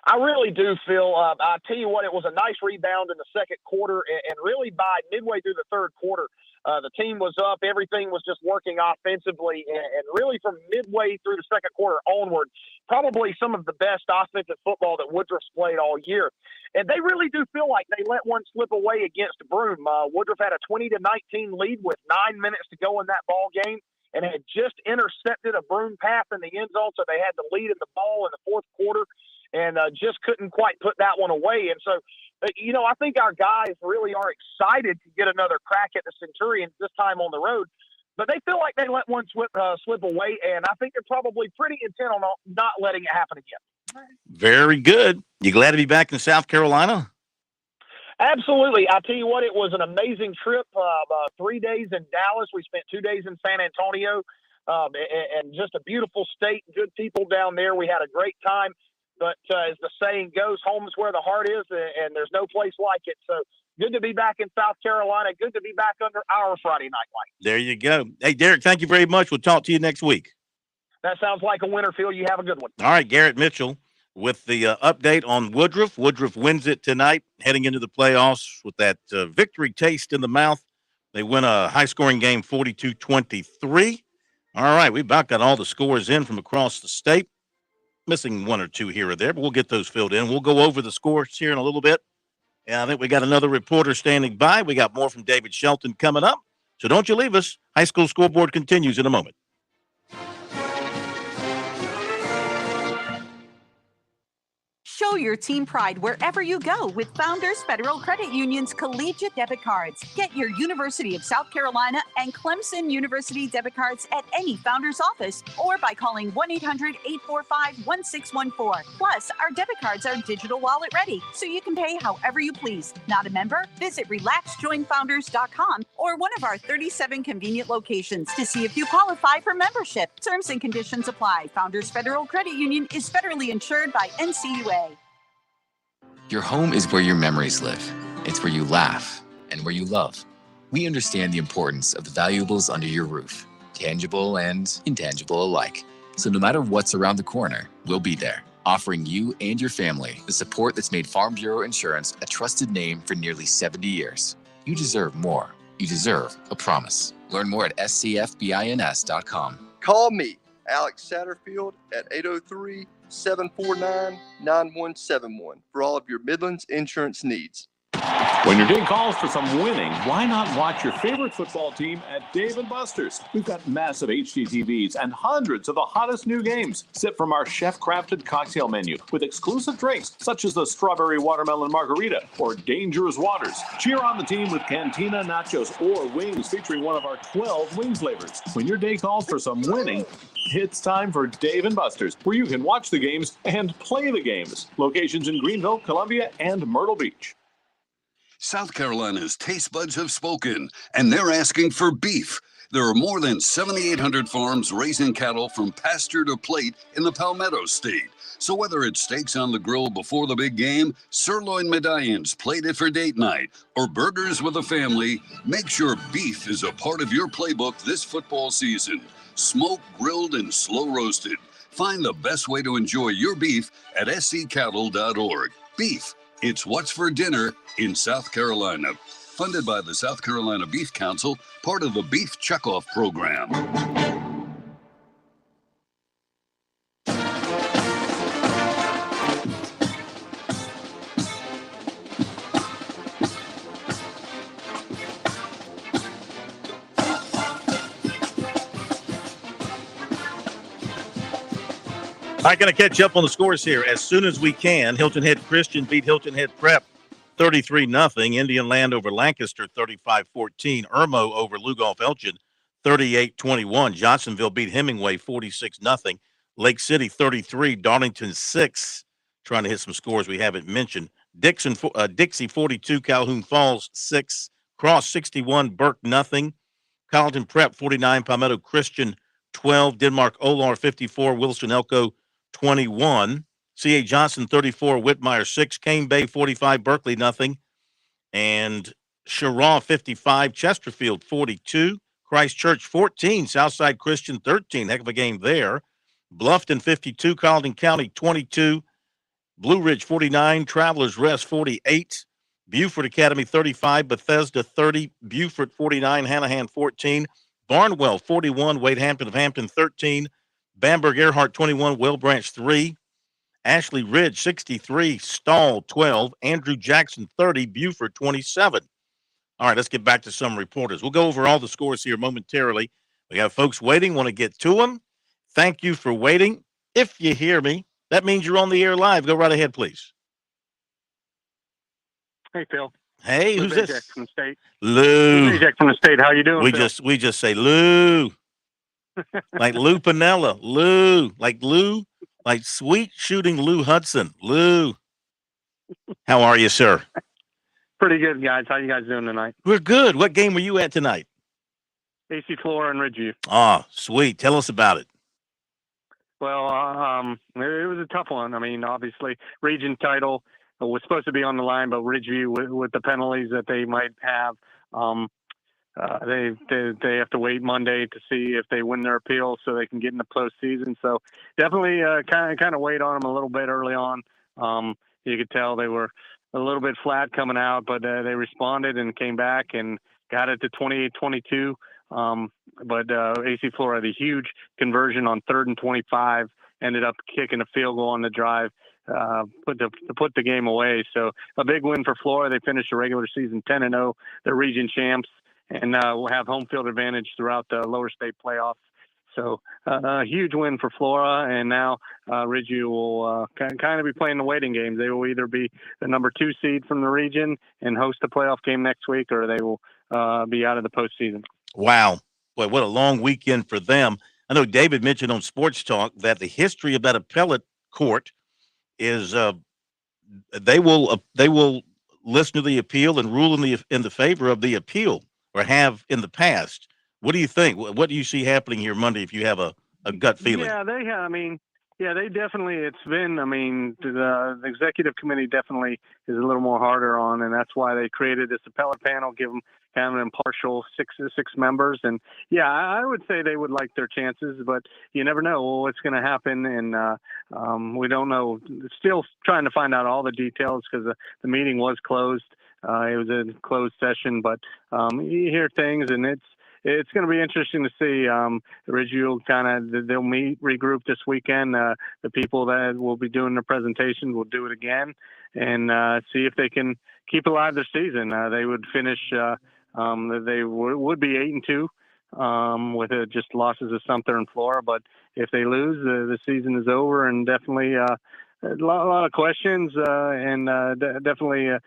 I really do, Phil. I tell you what, it was a nice rebound in the second quarter, and really by midway through the third quarter, the team was up. Everything was just working offensively, and really from midway through the second quarter onward, probably some of the best offensive football that Woodruff's played all year. And they really do feel like they let one slip away against Broome. Woodruff had a 20-19 lead with 9 minutes to go in that ball game, and had just intercepted a Broome pass in the end zone, so they had the lead in the ball in the fourth quarter, and just couldn't quite put that one away. And so, I think our guys really are excited to get another crack at the Centurions, this time on the road. But they feel like they let one slip away, and I think they're probably pretty intent on not letting it happen again. Very good. You glad to be back in South Carolina? Absolutely. I tell you what, it was an amazing trip. 3 days in Dallas. We spent 2 days in San Antonio, and just a beautiful state, good people down there. We had a great time. But as the saying goes, home is where the heart is, and there's no place like it. So good to be back in South Carolina. Good to be back under our Friday night light. There you go. Hey, Derek, thank you very much. We'll talk to you next week. That sounds like a winner, Phil. You have a good one. All right, Garrett Mitchell with the update on Woodruff. Woodruff wins it tonight, heading into the playoffs with that victory taste in the mouth. They win a high-scoring game, 42-23. All right, we about got all the scores in from across the state. Missing one or two here or there, but we'll get those filled in. We'll go over the scores here in a little bit. And I think we got another reporter standing by. We got more from David Shelton coming up. So don't you leave us. High School Scoreboard continues in a moment. Show your team pride wherever you go with Founders Federal Credit Union's collegiate debit cards. Get your University of South Carolina and Clemson University debit cards at any Founders office or by calling 1-800-845-1614. Plus, our debit cards are digital wallet ready, so you can pay however you please. Not a member? Visit relaxjoinfounders.com or one of our 37 convenient locations to see if you qualify for membership. Terms and conditions apply. Founders Federal Credit Union is federally insured by NCUA. Your home is where your memories live. It's where you laugh and where you love. We understand the importance of the valuables under your roof, tangible and intangible alike. So no matter what's around the corner, we'll be there, offering you and your family the support that's made Farm Bureau Insurance a trusted name for nearly 70 years. You deserve more. You deserve a promise. Learn more at scfbins.com. Call me, Alex Satterfield, at 803-749-9171 for all of your Midlands insurance needs. When your day calls for some winning, why not watch your favorite football team at Dave & Buster's? We've got massive HD TVs and hundreds of the hottest new games. Sip from our chef-crafted cocktail menu with exclusive drinks such as the Strawberry Watermelon Margarita or Dangerous Waters. Cheer on the team with Cantina Nachos or wings featuring one of our 12 wing flavors. When your day calls for some winning, it's time for Dave & Buster's, where you can watch the games and play the games. Locations in Greenville, Columbia, and Myrtle Beach. South Carolina's taste buds have spoken, and they're asking for beef. There are more than 7,800 farms raising cattle from pasture to plate in the Palmetto State. So whether it's steaks on the grill before the big game, sirloin medallions plated for date night, or burgers with a family, make sure beef is a part of your playbook this football season. Smoked, grilled, and slow roasted. Find the best way to enjoy your beef at scattle.org. Beef. It's what's for dinner in South Carolina. Funded by the South Carolina Beef Council, part of the Beef Checkoff program. All right, going to catch up on the scores here as soon as we can. Hilton Head Christian beat Hilton Head Prep 33-0. Indian Land over Lancaster 35-14. Irmo over Lugoff Elgin 38-21. Johnsonville beat Hemingway 46-0. Lake City 33. Darlington 6. Trying to hit some scores we haven't mentioned. Dixie 42. Calhoun Falls 6. Cross 61. Burke 0. Carlton Prep 49. Palmetto Christian 12. Denmark Olar 54. Wilson Elko 21. C.A. Johnson 34, Whitmire 6, Cane Bay 45, Berkeley 0, and Sherraw 55, Chesterfield 42, Christchurch 14, Southside Christian 13, heck of a game there. Bluffton 52, Colleton County 22, Blue Ridge 49, Travelers Rest 48, Beaufort Academy 35, Bethesda 30, Beaufort 49, Hanahan 14, Barnwell 41, Wade Hampton of Hampton 13, Bamberg Earhart 21, Well Branch 3, Ashley Ridge 63, Stall 12, Andrew Jackson 30, Beaufort 27. All right, let's get back to some reporters. We'll go over all the scores here momentarily. We have folks waiting, want to get to them. Thank you for waiting. If you hear me, that means you're on the air live. Go right ahead, please. Hey, Phil. Hey, Lou who's this? Bajek from the state. Lou. Lou Bajek from the state. How you doing, Phil? We just say Lou. Like Lou Pinella. Lou. Like Lou. Like sweet shooting Lou Hudson. Lou. How are you, sir? Pretty good, guys. How you guys doing tonight? We're good. What game were you at tonight? AC Flora and Ridgeview. Oh, sweet. Tell us about it. Well, it was a tough one. I mean, obviously, region title was supposed to be on the line, but Ridgeview, with the penalties that they might have, they have to wait Monday to see if they win their appeal so they can get in the postseason. So definitely kind of weighed on them a little bit early on. You could tell they were a little bit flat coming out, but they responded and came back and got it to 28-22. But AC Flora had a huge conversion on 3rd and 25, ended up kicking a field goal on the drive, to put the game away. So a big win for Flora. They finished the regular season 10-0. They're region champs and will have home field advantage throughout the lower state playoffs. So a huge win for Flora, and now Ridgeview will kind of be playing the waiting games. They will either be the number 2 seed from the region and host a playoff game next week, or they will be out of the postseason. Wow. Boy, what a long weekend for them. I know David mentioned on Sports Talk that the history of that appellate court is they will listen to the appeal and rule in the favor of the appeal, or have in the past. What do you think? What do you see happening here Monday if you have a gut feeling? Yeah, they definitely, it's been, the executive committee definitely is a little more harder on, and that's why they created this appellate panel, give them kind of an impartial six members. And yeah, I would say they would like their chances, but you never know what's going to happen. And we don't know, still trying to find out all the details because the meeting was closed. It was a closed session, but you hear things, and it's going to be interesting to see. Ridgeview they'll meet, regroup this weekend. The people that will be doing the presentation will do it again. and see if they can keep alive their season. They would finish. They would be 8-2 with just losses of Sumter and Flora. But if they lose, the season is over, and definitely a lot of questions, and definitely a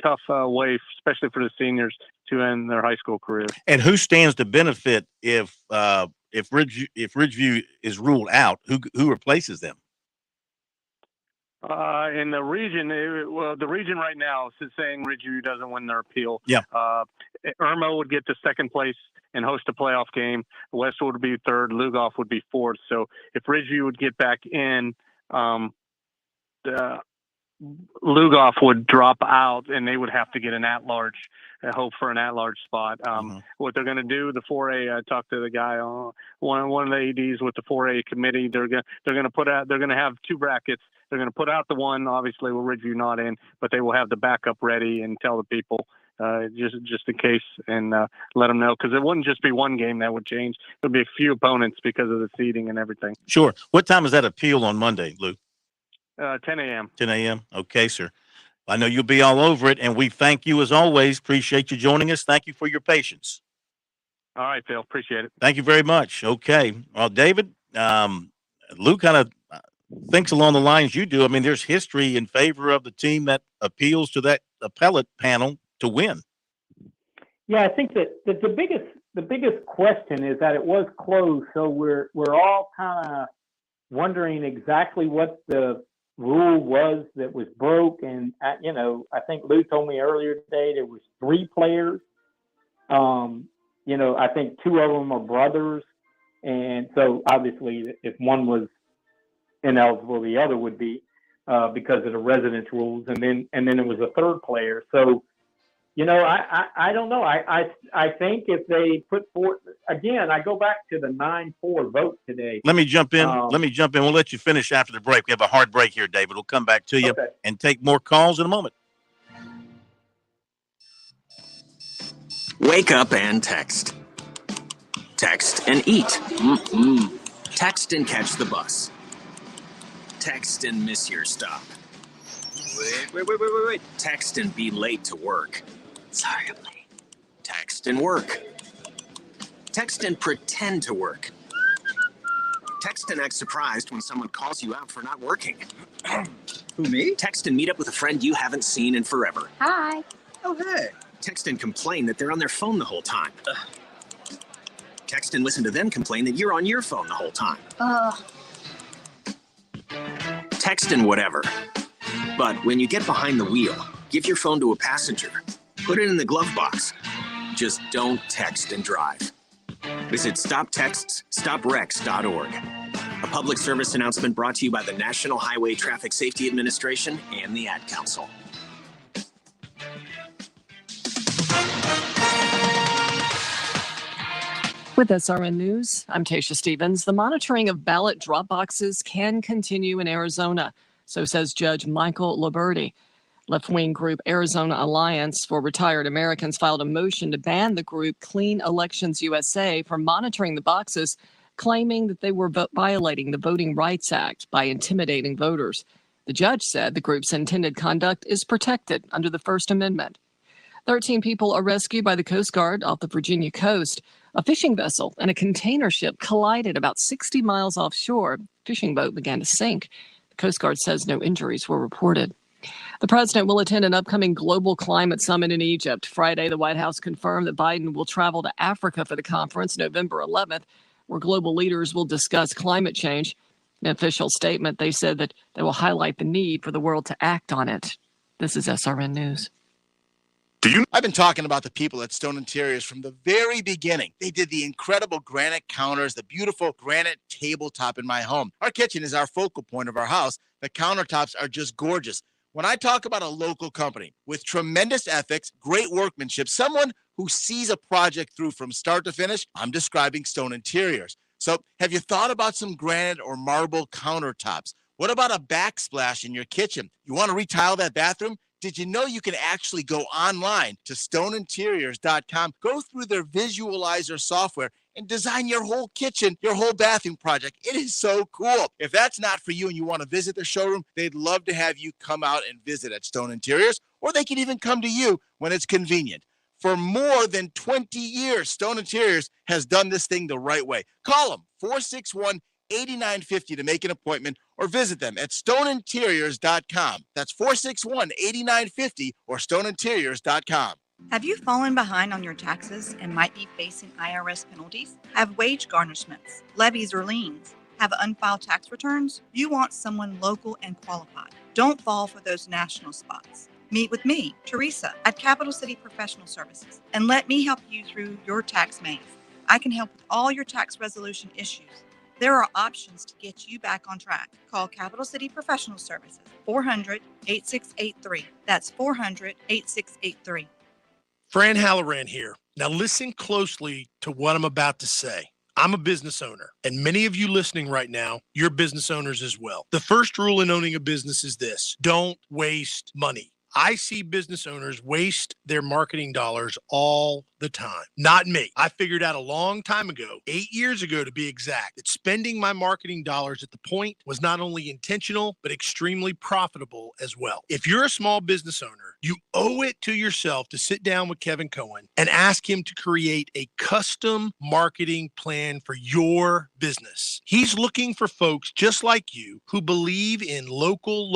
tough way, especially for the seniors, to end their high school careers. And who stands to benefit if Ridgeview is ruled out? Who replaces them? In the region, the region right now is saying Ridgeview doesn't win their appeal. Yeah. Irma would get to second place and host a playoff game. Westwood would be third. Lugoff would be fourth. So if Ridgeview would get back in, Lugoff would drop out, and they would have to get an at-large, hope for an at-large spot. What they're going to do, the 4A, I talked to the guy, one of the ADs with the 4A committee. They're going to have two brackets. They're going to put out the one, obviously, with Ridgeview not in, but they will have the backup ready and tell the people just in case, and let them know, because it wouldn't just be one game that would change. It would be a few opponents because of the seeding and everything. Sure. What time is that appeal on Monday, Lou? 10 a.m. 10 a.m. Okay, sir. I know you'll be all over it, and we thank you as always. Appreciate you joining us. Thank you for your patience. All right, Phil. Appreciate it. Thank you very much. Okay. Well, David, Lou kind of thinks along the lines you do. I mean, there's history in favor of the team that appeals to that appellate panel to win. Yeah, I think that the biggest question is that it was closed, so we're all kind of wondering exactly what the rule was that was broke. And I think Lou told me earlier today there was 3 players. I think 2 of them are brothers, and so obviously if one was ineligible, the other would be because of the residence rules, and then there was a 3rd player. So I don't know. I think if they put forth again, I go back to the 9-4 vote today. Let me jump in. We'll let you finish after the break. We have a hard break here, David. We'll come back to you and take more calls in a moment. Wake up and text. Text and eat. Text and catch the bus. Text and miss your stop. Wait. Text and be late to work. Sorry, I'm late. Text and work. Text and pretend to work. Text and act surprised when someone calls you out for not working. Who, me? Text and meet up with a friend you haven't seen in forever. Hi. Oh, hey. Text and complain that they're on their phone the whole time. Text and listen to them complain that you're on your phone the whole time. Text and whatever. But when you get behind the wheel, give your phone to a passenger. Put it in the glove box. Just don't text and drive. Visit StopTextsStopWrecks.org. A public service announcement brought to you by the National Highway Traffic Safety Administration and the Ad Council. With SRN News, I'm Tasha Stevens. The monitoring of ballot drop boxes can continue in Arizona, so says Judge Michael Liberti. Left-wing group Arizona Alliance for Retired Americans filed a motion to ban the group Clean Elections USA from monitoring the boxes, claiming that they were violating the Voting Rights Act by intimidating voters. The judge said the group's intended conduct is protected under the First Amendment. 13 people are rescued by the Coast Guard off the Virginia coast. A fishing vessel and a container ship collided about 60 miles offshore. The fishing boat began to sink. The Coast Guard says no injuries were reported. The president will attend an upcoming global climate summit in Egypt. Friday, the White House confirmed that Biden will travel to Africa for the conference November 11th, where global leaders will discuss climate change. In an official statement, they said that they will highlight the need for the world to act on it. This is SRN News. I've been talking about the people at Stone Interiors from the very beginning. They did the incredible granite counters, the beautiful granite tabletop in my home. Our kitchen is our focal point of our house. The countertops are just gorgeous. When I talk about a local company with tremendous ethics, great workmanship, someone who sees a project through from start to finish, I'm describing Stone Interiors. So have you thought about some granite or marble countertops? What about a backsplash in your kitchen? You want to retile that bathroom? Did you know you can actually go online to stoneinteriors.com, go through their visualizer software, and design your whole kitchen, your whole bathroom project. It is so cool. If that's not for you and you want to visit their showroom, they'd love to have you come out and visit at Stone Interiors, or they can even come to you when it's convenient. For more than 20 years, Stone Interiors has done this thing the right way. Call them 461-8950 to make an appointment, or visit them at stoneinteriors.com. That's 461-8950 or stoneinteriors.com. Have you fallen behind on your taxes and might be facing IRS penalties? Have wage garnishments, levies, or liens? Have unfiled tax returns? You want someone local and qualified. Don't fall for those national spots. Meet with me, Teresa, at Capital City Professional Services, and let me help you through your tax maze. I can help with all your tax resolution issues. There are options to get you back on track. Call Capital City Professional Services, 400-8683. That's 400-8683. Fran Halloran here. Now listen closely to what I'm about to say. I'm a business owner, and many of you listening right now, you're business owners as well. The first rule in owning a business is this: don't waste money. I see business owners waste their marketing dollars all the time. Not me. I figured out a long time ago, 8 years ago to be exact, that spending my marketing dollars at the point was not only intentional, but extremely profitable as well. If you're a small business owner, you owe it to yourself to sit down with Kevin Cohen and ask him to create a custom marketing plan for your business. He's looking for folks just like you who believe in local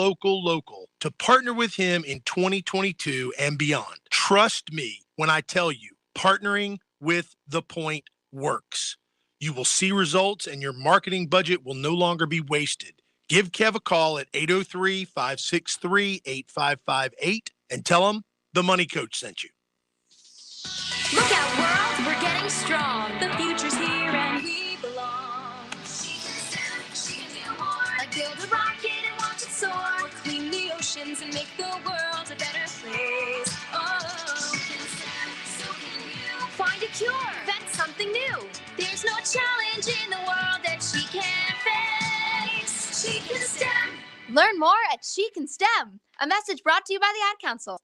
to partner with him in 2022 and beyond. Trust me when I tell you, partnering with The Point works. You will see results and your marketing budget will no longer be wasted. Give Kev a call at 803-563-8558 and tell him the Money Coach sent you. Look out, world, we're getting strong. The future's here and we belong. Like build a rocket and watch it soar. Clean the oceans and make the world a better place. Oh, so can you. Find a cure, invent something new. There's no challenge in the world that she can't face. She can STEM. Learn more at She Can STEM. A message brought to you by the Ad Council.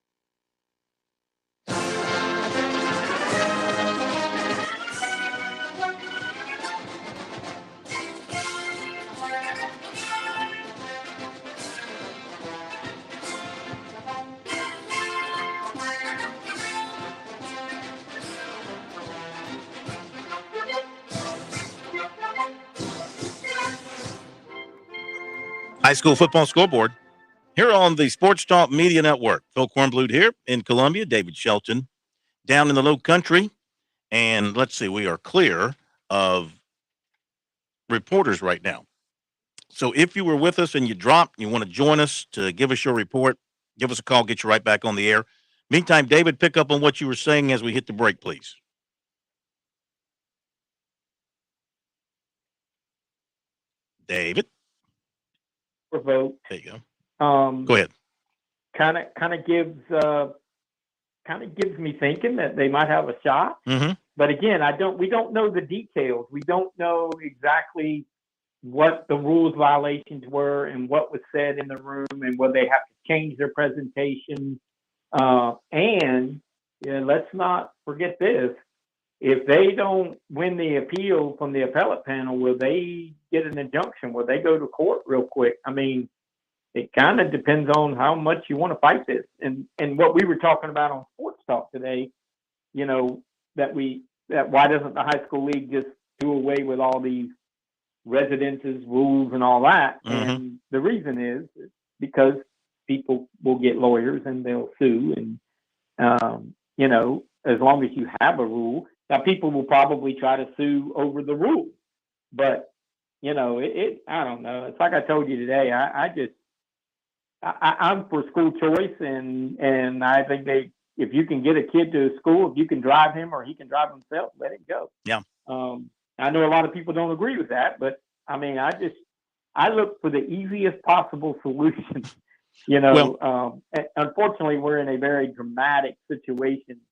High school football scoreboard here on the Sports Talk Media Network. Phil Kornblut here in Columbia, David Shelton down in the Low Country. And let's see, we are clear of reporters right now. So if you were with us and you dropped, you want to join us to give us your report, give us a call, get you right back on the air. Meantime, David, pick up on what you were saying as we hit the break, please. David. Vote. There you go. Go ahead. Kind of gives me thinking that they might have a shot. Mm-hmm. But again, we don't know the details. We don't know exactly what the rules violations were and what was said in the room and whether they have to change their presentation. And let's not forget this. If they don't win the appeal from the appellate panel, will they get an injunction? Will they go to court real quick? I mean, it kind of depends on how much you want to fight this. And what we were talking about on Sports Talk today, that why doesn't the high school league just do away with all these residences, rules, and all that? Mm-hmm. And the reason is because people will get lawyers and they'll sue. And, as long as you have a rule, now people will probably try to sue over the rule. But, I don't know. It's like I told you today, I'm for school choice, and I think if you can get a kid to school, if you can drive him or he can drive himself, let him go. Yeah. I know a lot of people don't agree with that, but I mean, I look for the easiest possible solution. Unfortunately, we're in a very dramatic situation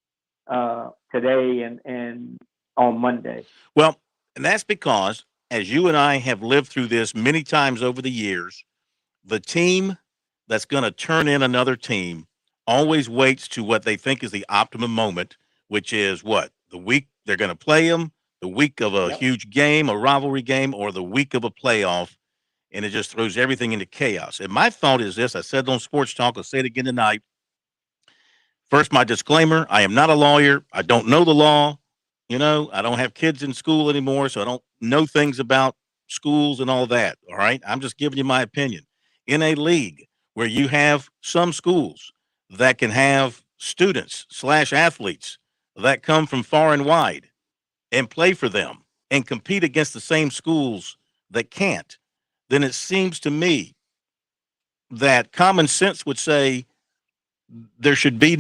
today and on Monday. Well, and that's because, as you and I have lived through this many times over the years, the team that's going to turn in another team always waits to what they think is the optimum moment, which is what? The week they're going to play them, the week of a huge game, a rivalry game, or the week of a playoff, and it just throws everything into chaos. And my thought is this: I said it on Sports Talk, I'll say it again tonight. First, my disclaimer: I am not a lawyer. I don't know the law. I don't have kids in school anymore, so I don't know things about schools and all that. All right, I'm just giving you my opinion. In a league where you have some schools that can have students/athletes that come from far and wide and play for them and compete against the same schools that can't, then it seems to me that common sense would say there should be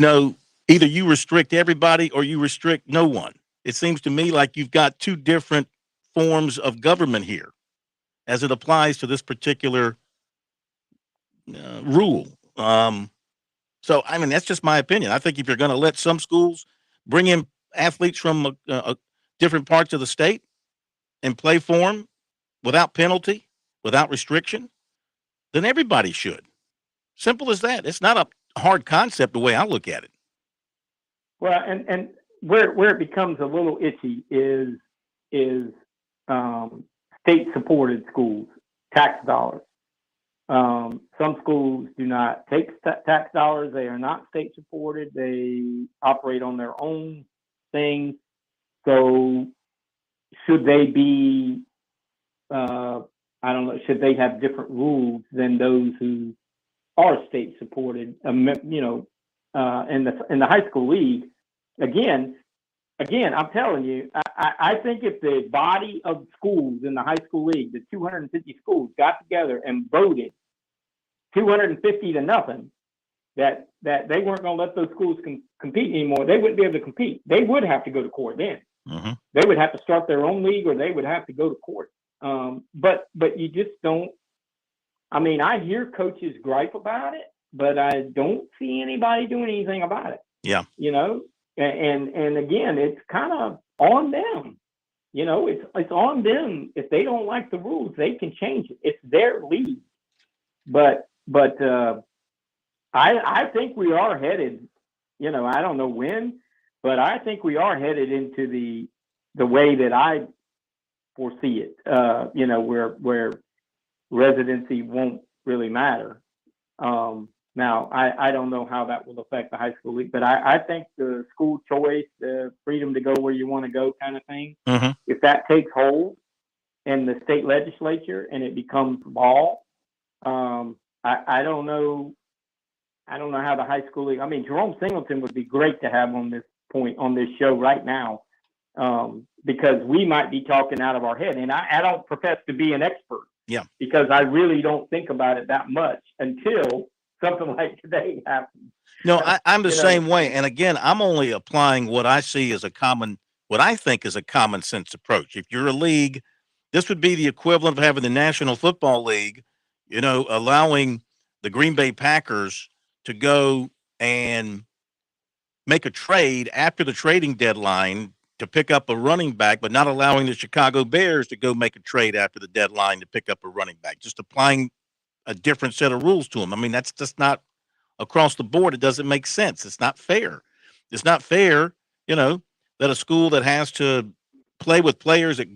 either you restrict everybody or you restrict no one. It seems to me like you've got two different forms of government here as it applies to this particular rule. So, I mean, that's just my opinion. I think if you're going to let some schools bring in athletes from different parts of the state and play for them without penalty, without restriction, then everybody should. Simple as that. It's not a hard concept the way I look at it. Well, and where it becomes a little itchy is state supported schools, tax dollars. Some schools do not take tax dollars. They are not state supported. They operate on their own thing. So should they be, I don't know, should they have different rules than those who are state supported, in the high school league? Again, I'm telling you, I think if the body of schools in the high school league, the 250 schools, got together and voted 250 to nothing, that they weren't going to let those schools compete anymore, they wouldn't be able to compete. They would have to go to court then. Mm-hmm. They would have to start their own league, or they would have to go to court. But you just don't. I mean, I hear coaches gripe about it, but I don't see anybody doing anything about it. Yeah. And again, it's kind of on them. It's on them. If they don't like the rules, they can change it. It's their league. But I think we are headed. I don't know when, but I think we are headed into the way that I foresee it. Where residency won't really matter. Now, I don't know how that will affect the high school league, but I think the school choice, the freedom to go where you want to go kind of thing, mm-hmm. if that takes hold in the state legislature and it becomes law, I don't know. I don't know how the high school league. I mean, Jerome Singleton would be great to have on this point on this show right now, because we might be talking out of our head, and I don't profess to be an expert. Yeah. Because I really don't think about it that much until something like today happens. No, I'm the same way. And again, I'm only applying what I see as what I think is a common sense approach. If you're a league, this would be the equivalent of having the National Football League, allowing the Green Bay Packers to go and make a trade after the trading deadline to pick up a running back, but not allowing the Chicago Bears to go make a trade after the deadline to pick up a running back, just applying a different set of rules to them. I mean, that's just not across the board. It doesn't make sense. It's not fair. It's not fair, that a school that has to play with players that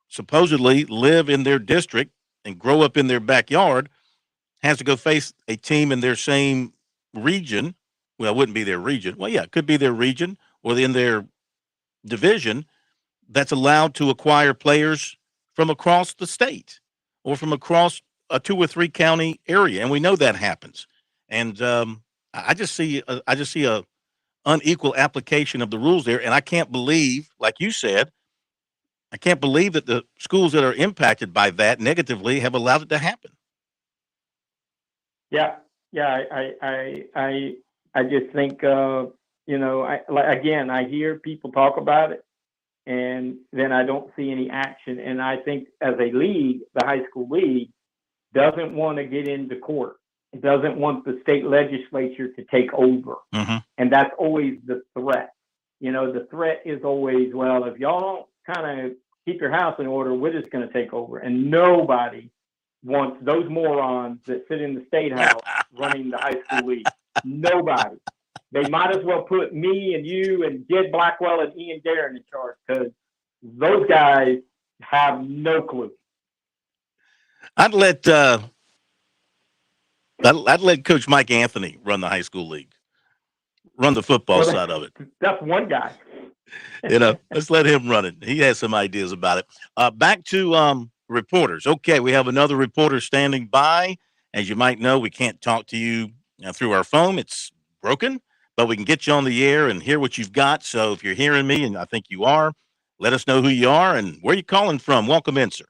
supposedly live in their district and grow up in their backyard has to go face a team in their same region. Well, it wouldn't be their region. Well, yeah, it could be their region or in their division that's allowed to acquire players from across the state or from across a 2 or 3 county area, and we know that happens. And I just see a unequal application of the rules there, and I can't believe, like you said, I can't believe that the schools that are impacted by that negatively have allowed it to happen. Yeah, I just think I hear people talk about it, and then I don't see any action. And I think as a league, the high school league doesn't want to get into court. It doesn't want the state legislature to take over. Mm-hmm. And that's always the threat. The threat is always, well, if y'all don't kind of keep your house in order, we're just going to take over. And nobody wants those morons that sit in the state house running the high school league. Nobody. They might as well put me and you and Jed Blackwell and Ian Darren in charge, because Those guys have no clue. I'd let Coach Mike Anthony run the high school league, run the football side of it. That's one guy. Let's let him run it. He has some ideas about it. Back to reporters. Okay, we have another reporter standing by. As you might know, we can't talk to you through our phone. It's broken, but we can get you on the air and hear what you've got. So if you're hearing me, and I think you are, let us know who you are and where you're calling from. Welcome in, sir.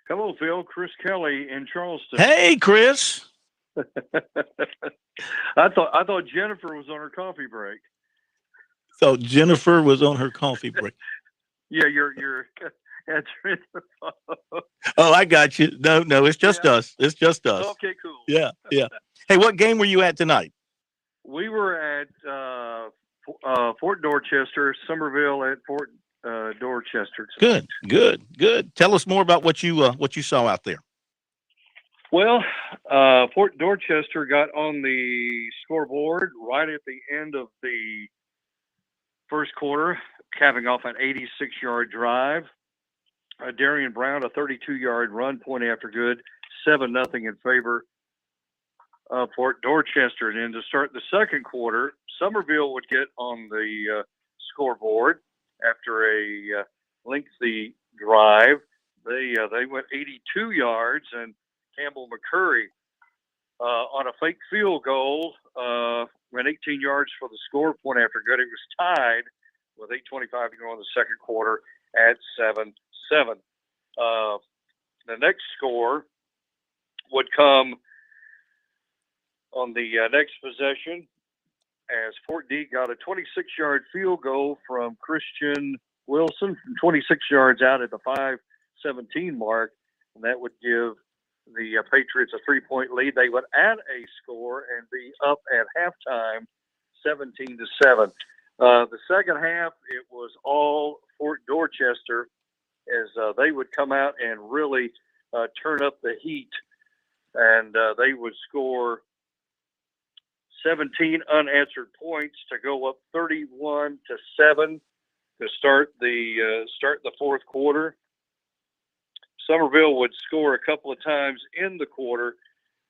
Hello, Phil. Chris Kelly in Charleston. Hey, Chris. I thought Jennifer was on her coffee break. So Jennifer was on her coffee break. Yeah, you're answering the phone. Oh, I got you. No, it's just us. It's just us. Okay, cool. Yeah. Hey, what game were you at tonight? We were at Fort Dorchester, Somerville at Fort Dorchester. Good. Tell us more about what you saw out there. Well, Fort Dorchester got on the scoreboard right at the end of the first quarter, capping off an 86-yard drive. Darian Brown, a 32-yard run, point after good, 7-0 in favor of Fort Dorchester. And then to start the second quarter, Somerville would get on the scoreboard after a lengthy drive. They went 82 yards, and Campbell McCurry on a fake field goal went 18 yards for the score, point after good. It was tied with 8:25 to go in the second quarter at 7-7. The next score would come on the next possession as Fort D got a 26-yard field goal from Christian Wilson from 26 yards out at the 5:17 mark, and that would give the Patriots a 3-point lead. They would add a score and be up at halftime, 17-7. The second half, it was all Fort Dorchester as they would come out and really turn up the heat, and they would score 17 unanswered points to go up 31-7 to start the fourth quarter. Somerville would score a couple of times in the quarter.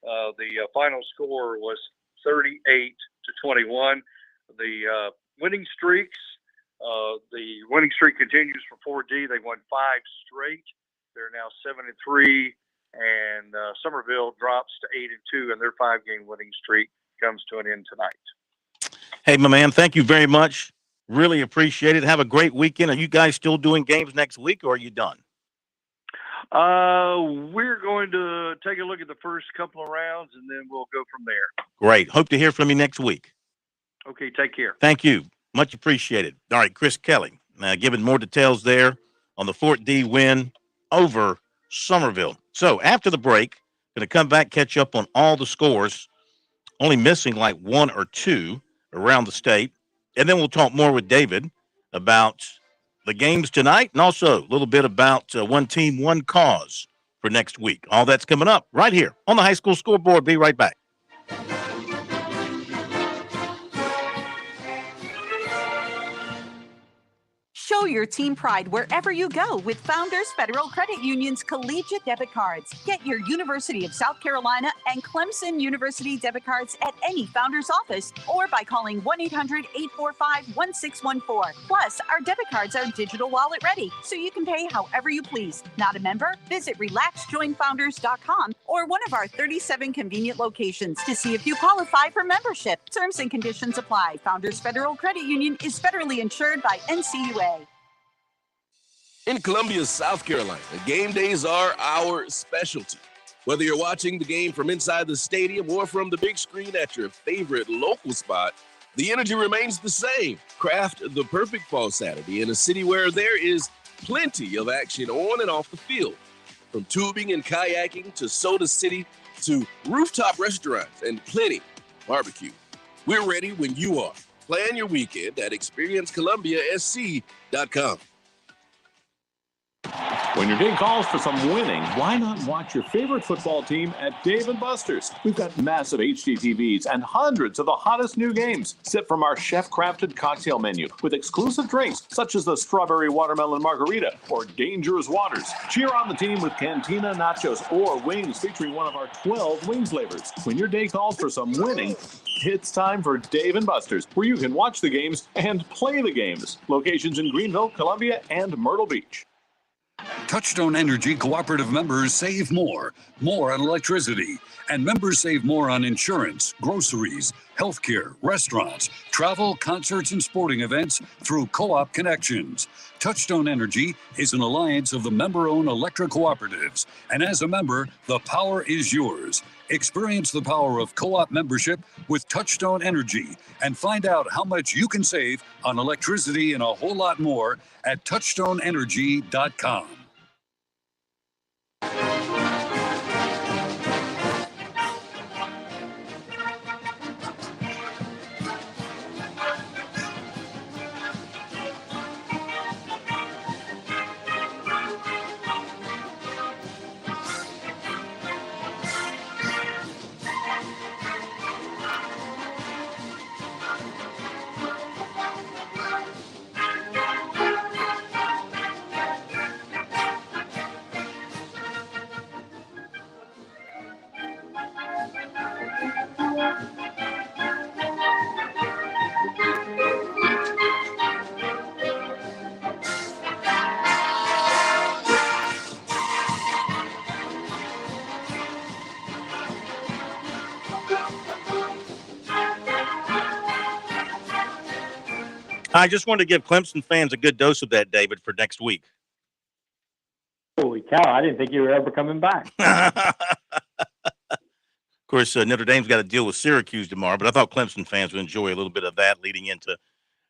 The final score was 38-21. The winning streak continues for 4D. They won 5 straight. They're now 7-3, and Somerville drops to 8-2, and their 5-game winning streak comes to an end tonight. Hey, my man, thank you very much. Really appreciate it. Have a great weekend. Are you guys still doing games next week, or are you done? We're going to take a look at the first couple of rounds, and then we'll go from there. Great. Hope to hear from you next week. Okay, take care. Thank you. Much appreciated. All right, Chris Kelly, giving more details there on the Fort D win over Somerville. So after the break, going to come back, catch up on all the scores, only missing like 1 or 2 around the state. And then we'll talk more with David about the games tonight and also a little bit about one team, one cause for next week. All that's coming up right here on the High School Scoreboard. Be right back. Show your team pride wherever you go with Founders Federal Credit Union's collegiate debit cards. Get your University of South Carolina and Clemson University debit cards at any Founders office or by calling 1-800-845-1614. Plus, our debit cards are digital wallet ready, so you can pay however you please. Not a member? Visit RelaxJoinFounders.com or one of our 37 convenient locations to see if you qualify for membership. Terms and conditions apply. Founders Federal Credit Union is federally insured by NCUA. In Columbia, South Carolina, game days are our specialty. Whether you're watching the game from inside the stadium or from the big screen at your favorite local spot, the energy remains the same. Craft the perfect fall Saturday in a city where there is plenty of action on and off the field. From tubing and kayaking to Soda City to rooftop restaurants and plenty barbecue. We're ready when you are. Plan your weekend at ExperienceColumbiaSC.com. When your day calls for some winning, why not watch your favorite football team at Dave & Buster's? We've got massive HD TVs and hundreds of the hottest new games. Sip from our chef-crafted cocktail menu with exclusive drinks such as the Strawberry Watermelon Margarita or Dangerous Waters. Cheer on the team with Cantina Nachos or wings featuring one of our 12 wing flavors. When your day calls for some winning, it's time for Dave & Buster's, where you can watch the games and play the games. Locations in Greenville, Columbia, and Myrtle Beach. Touchstone Energy cooperative members save more on electricity, and members save more on insurance, groceries, healthcare, restaurants, travel, concerts, and sporting events through Co-op Connections. Touchstone Energy is an alliance of the member-owned electric cooperatives, and as a member, the power is yours. Experience the power of co-op membership with Touchstone Energy and find out how much you can save on electricity and a whole lot more at touchstoneenergy.com. I just wanted to give Clemson fans a good dose of that, David, for next week. Holy cow, I didn't think you were ever coming back. Of course, Notre Dame's got to deal with Syracuse tomorrow, but I thought Clemson fans would enjoy a little bit of that leading into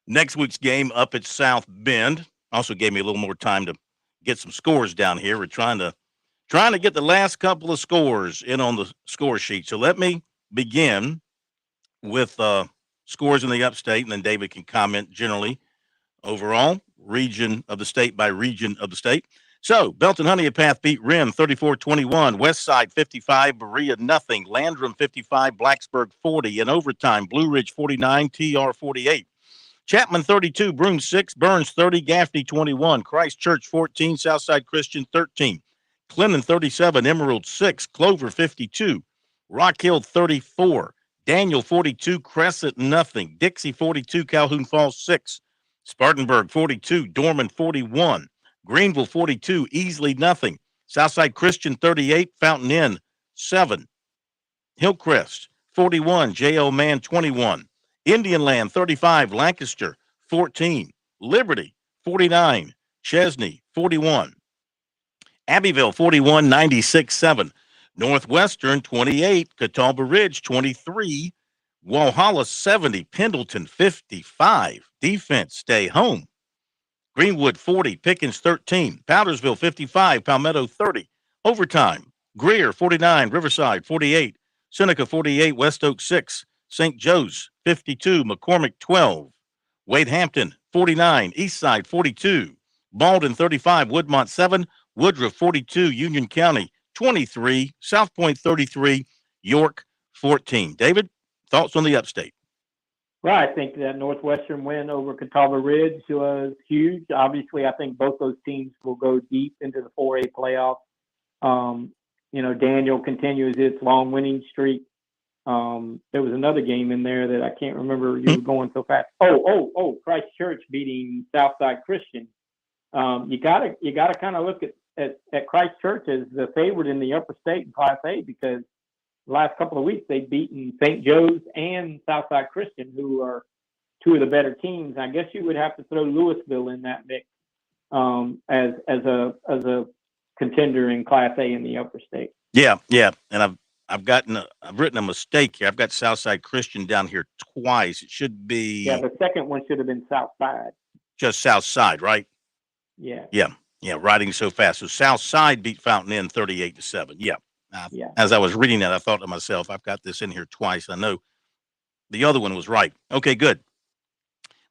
next week's game up at South Bend. Also gave me a little more time to get some scores down here. We're trying to get the last couple of scores in on the score sheet. So let me begin with scores in the upstate, and then David can comment generally overall, region of the state by region of the state. So, Belton Honeypath beat Rim 34-21, Westside 55, Berea nothing, Landrum 55, Blacksburg 40, in overtime, Blue Ridge 49, TR 48. Chapman 32, Broome 6, Burns 30, Gaffney 21, Christ Church 14, Southside Christian 13, Clinton 37, Emerald 6, Clover 52, Rock Hill 34, Daniel 42, Crescent nothing, Dixie 42, Calhoun Falls 6, Spartanburg 42, Dorman 41, Greenville 42, Easley nothing, Southside Christian 38, Fountain Inn 7, Hillcrest 41, J.O. Man 21, Indian Land 35, Lancaster 14, Liberty 49, Chesney 41, Abbeville 41, 96-7, Northwestern 28, Catawba Ridge 23, Walhalla 70, Pendleton 55, defense stay home. Greenwood 40, Pickens 13, Powdersville 55, Palmetto 30, overtime. Greer 49, Riverside 48, Seneca 48, West Oak 6, St. Joe's 52, McCormick 12, Wade Hampton 49, Eastside 42, Malden 35, Woodmont 7, Woodruff 42, Union County 23, South Point 33, York 14. David, thoughts on the upstate? Well, I think that Northwestern win over Catawba Ridge was huge. Obviously, I think both those teams will go deep into the 4A playoffs. Daniel continues its long winning streak. There was another game in there that I can't remember. You were going so fast. Christ Church beating Southside Christian. You gotta kind of look at Christ Church as the favorite in the upper state in Class A, because the last couple of weeks they've beaten St. Joe's and Southside Christian, who are two of the better teams. I guess you would have to throw Louisville in that mix as a contender in Class A in the upper state. Yeah, and I've written a mistake here. I've got Southside Christian down here twice. It should be the second one should have been Southside. Just Southside, right? Yeah, writing so fast. So Southside beat Fountain Inn 38-7. Yeah. As I was reading that, I thought to myself, I've got this in here twice. I know the other one was right. Okay, good.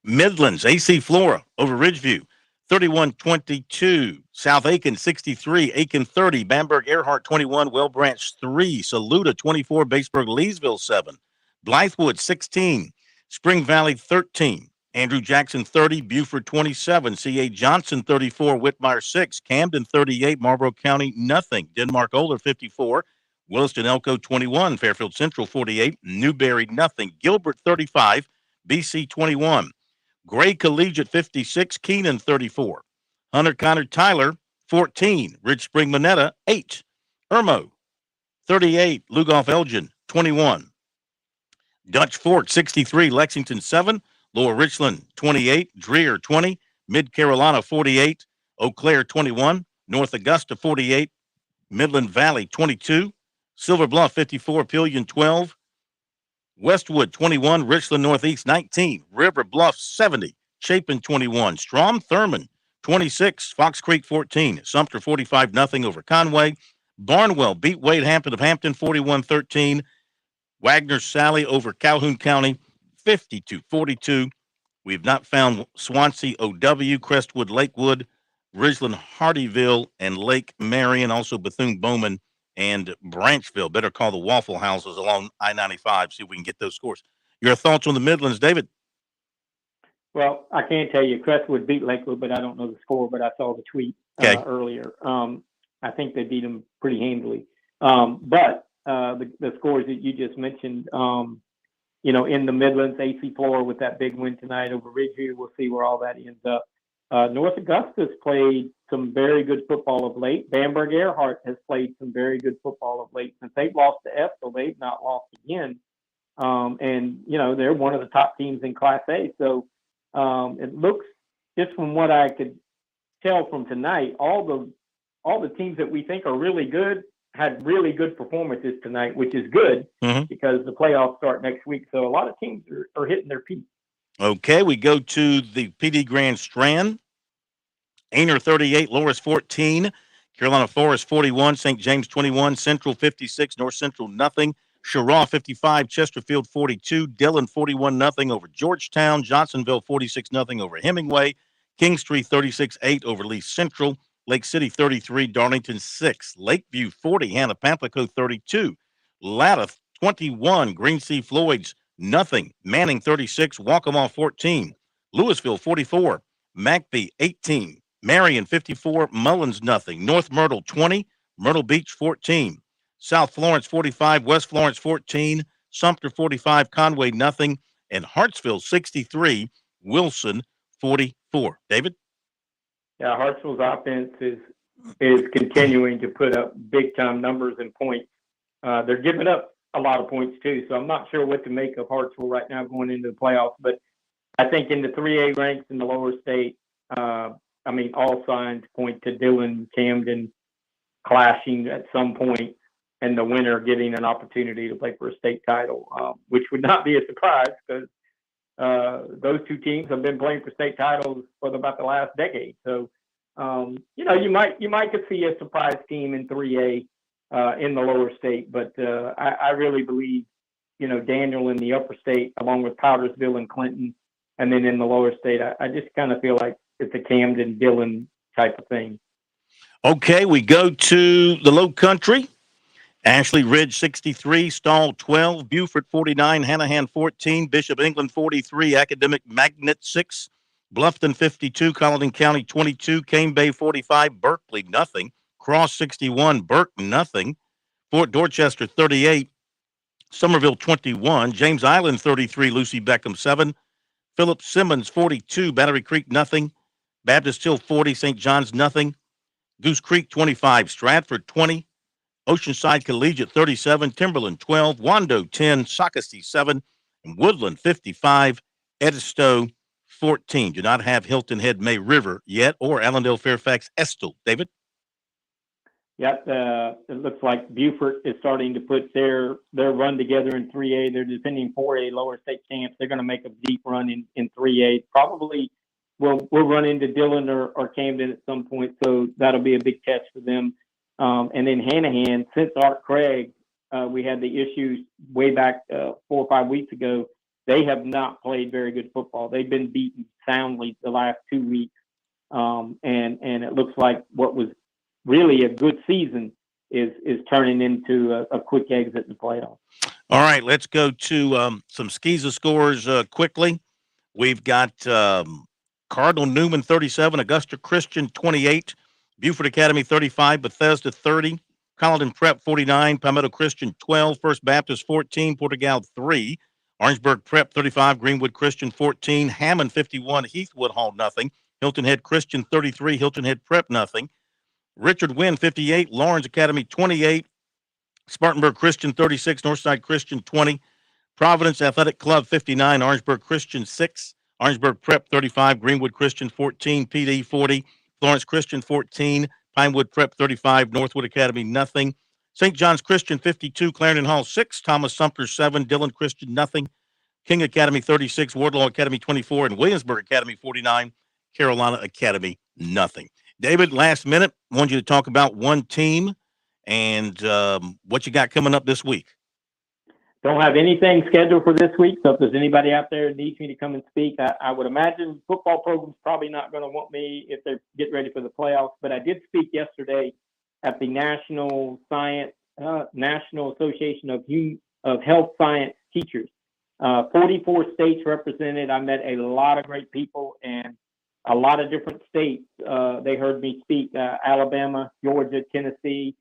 Midlands, AC Flora over Ridgeview, 31-22. South Aiken 63, Aiken 30, Bamberg Earhart 21, Well Branch 3, Saluda 24, Batesburg Leesville 7, Blythewood 16, Spring Valley 13, Andrew Jackson 30, Buford 27, C.A. Johnson 34, Whitmire 6, Camden 38, Marlboro County nothing, Denmark Oler 54, Williston Elko 21, Fairfield Central 48, Newberry nothing, Gilbert 35, BC 21. Gray Collegiate 56, Keenan 34, Hunter Connor Tyler 14, Ridge Spring Monetta 8, Irmo 38, Lugoff Elgin 21, Dutch Fork 63, Lexington 7, Lower Richland 28, Dreer 20, Mid Carolina 48, Eau Claire 21, North Augusta 48, Midland Valley 22, Silver Bluff 54, Pillion 12, Westwood 21, Richland Northeast 19, River Bluff 70, Chapin 21, Strom Thurman 26, Fox Creek 14, Sumter 45-0 over Conway, Barnwell beat Wade Hampton of Hampton 41-13, Wagner Sally over Calhoun County 52-42. We've not found Swansea OW, Crestwood Lakewood, Ridgeland Hardyville, and Lake Marion, also Bethune-Bowman and Branchville. Better call the Waffle Houses along I-95, see if we can get those scores. Your thoughts on the Midlands, David? Well, I can't tell you Crestwood beat Lakewood, but I don't know the score, but I saw the tweet earlier. I think they beat them pretty handily. But the scores that you just mentioned, in the Midlands, AC Flora with that big win tonight over Ridgeview, we'll see where all that ends up. North Augusta's played some very good football of late. Bamberg Earhart has played some very good football of late. Since they've lost to Estill, they've not lost again. And they're one of the top teams in Class A. So it looks, just from what I could tell from tonight, all the teams that we think are really good had really good performances tonight, which is good because the playoffs start next week. So a lot of teams are hitting their peak. Okay, we go to the PD Grand Strand. Ainer 38, Loris 14, Carolina Forest 41, St. James 21, Central 56, North Central nothing, Cheraw 55, Chesterfield 42, Dillon 41-0 over Georgetown, Johnsonville 46-0 over Hemingway, Kingstree 36-8 over Lee Central, Lake City 33, Darlington 6, Lakeview 40, Hannah Pamplico 32, Latta 21, Green Sea Floyds nothing, Manning 36, Waccamaw 14, Louisville 44, McBee 18, Marion 54, Mullins nothing, North Myrtle 20, Myrtle Beach 14, South Florence 45, West Florence 14, Sumter 45, Conway nothing, and Hartsville 63, Wilson 44. David? Yeah, Hartsville's offense is continuing to put up big time numbers and points. They're giving up a lot of points too, so I'm not sure what to make of Hartsville right now going into the playoffs. But I think in the 3A ranks in the lower state, all signs point to Dillon, Camden clashing at some point, and the winner getting an opportunity to play for a state title, which would not be a surprise because those two teams have been playing for state titles for about the last decade. So, you might could see a surprise team in 3A in the lower state, but I really believe, Daniel in the upper state, along with Powdersville and Clinton, and then in the lower state, I just kind of feel like it's a Camden Dillon type of thing. Okay, we go to the Low Country. Ashley Ridge 63, Stall 12, Buford 49, Hanahan 14, Bishop England 43, Academic Magnet 6, Bluffton 52, Colleton County 22, Cane Bay 45, Berkeley nothing, Cross 61, Burke nothing, Fort Dorchester 38, Somerville 21, James Island 33, Lucy Beckham 7, Philip Simmons 42, Battery Creek nothing, Baptist Hill 40, St. John's nothing, Goose Creek 25, Stratford 20, Oceanside Collegiate 37, Timberland 12, Wando 10, Socastee 7, and Woodland 55, Edisto 14. Do not have Hilton Head May River yet, or Allendale Fairfax Estill. David? Yep, it looks like Beaufort is starting to put their run together in 3A. They're defending 4A lower state champs. They're going to make a deep run in 3A. Probably we'll run into Dillon or Camden at some point, so that'll be a big test for them. And then Hanahan, since Art Craig, we had the issues way back 4 or 5 weeks ago. They have not played very good football. They've been beaten soundly the last 2 weeks. And it looks like what was really a good season is turning into a quick exit in the playoffs. All right, let's go to some Skeeza scores quickly. We've got Cardinal Newman 37, Augusta Christian 28, Buford Academy 35, Bethesda 30, Colleton Prep 49, Palmetto Christian 12, First Baptist 14, Portugal 3, Orangeburg Prep 35, Greenwood Christian 14, Hammond 51, Heathwood Hall nothing, Hilton Head Christian 33, Hilton Head Prep nothing, Richard Wynn 58, Lawrence Academy 28, Spartanburg Christian 36, Northside Christian 20, Providence Athletic Club 59, Orangeburg Christian 6, Orangeburg Prep 35, Greenwood Christian 14, PD 40, Florence Christian 14, Pinewood Prep 35, Northwood Academy nothing, St. John's Christian 52, Clarendon Hall 6, Thomas Sumter 7, Dillon Christian nothing, King Academy 36, Wardlaw Academy 24, and Williamsburg Academy 49, Carolina Academy nothing. David, last minute, I want you to talk about one team and what you got coming up this week. Don't have anything scheduled for this week, so if there's anybody out there that needs me to come and speak, I would imagine football program's probably not going to want me if they're getting ready for the playoffs. But I did speak yesterday at the National Association of Health Science Teachers. 44 states represented. I met a lot of great people and a lot of different states. They heard me speak: Alabama, Georgia, Tennessee,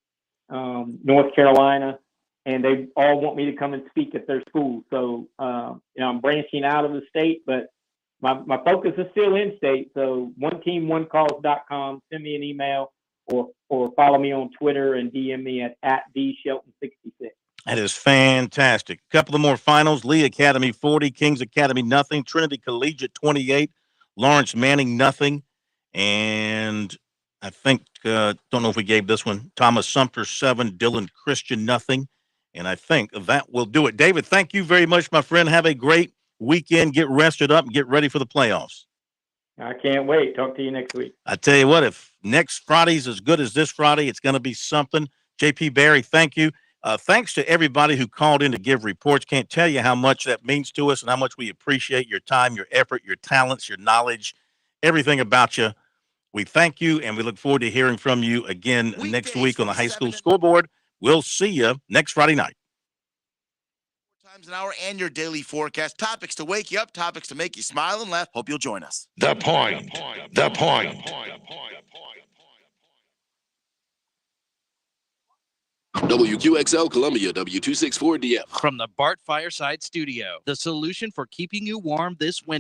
North Carolina. And they all want me to come and speak at their school. So, I'm branching out of the state, but my focus is still in state. So oneteamonecause.com, send me an email or follow me on Twitter and DM me at @DShelton66. That is fantastic. A couple of more finals. Lee Academy 40, Kings Academy nothing, Trinity Collegiate 28, Lawrence Manning nothing, and I think, don't know if we gave this one, Thomas Sumter 7, Dillon Christian nothing. And I think that will do it. David, thank you very much, my friend. Have a great weekend. Get rested up and get ready for the playoffs. I can't wait. Talk to you next week. I tell you what, if next Friday's as good as this Friday, it's going to be something. JP Barry, thank you. Thanks to everybody who called in to give reports. Can't tell you how much that means to us and how much we appreciate your time, your effort, your talents, your knowledge, everything about you. We thank you, and we look forward to hearing from you again next week on the High School Scoreboard. We'll see you next Friday night. Times an hour and your daily forecast. Topics to wake you up, topics to make you smile and laugh. Hope you'll join us. The Point. The Point. WQXL Columbia, W264DF. From the Bart Fireside Studio, the solution for keeping you warm this winter.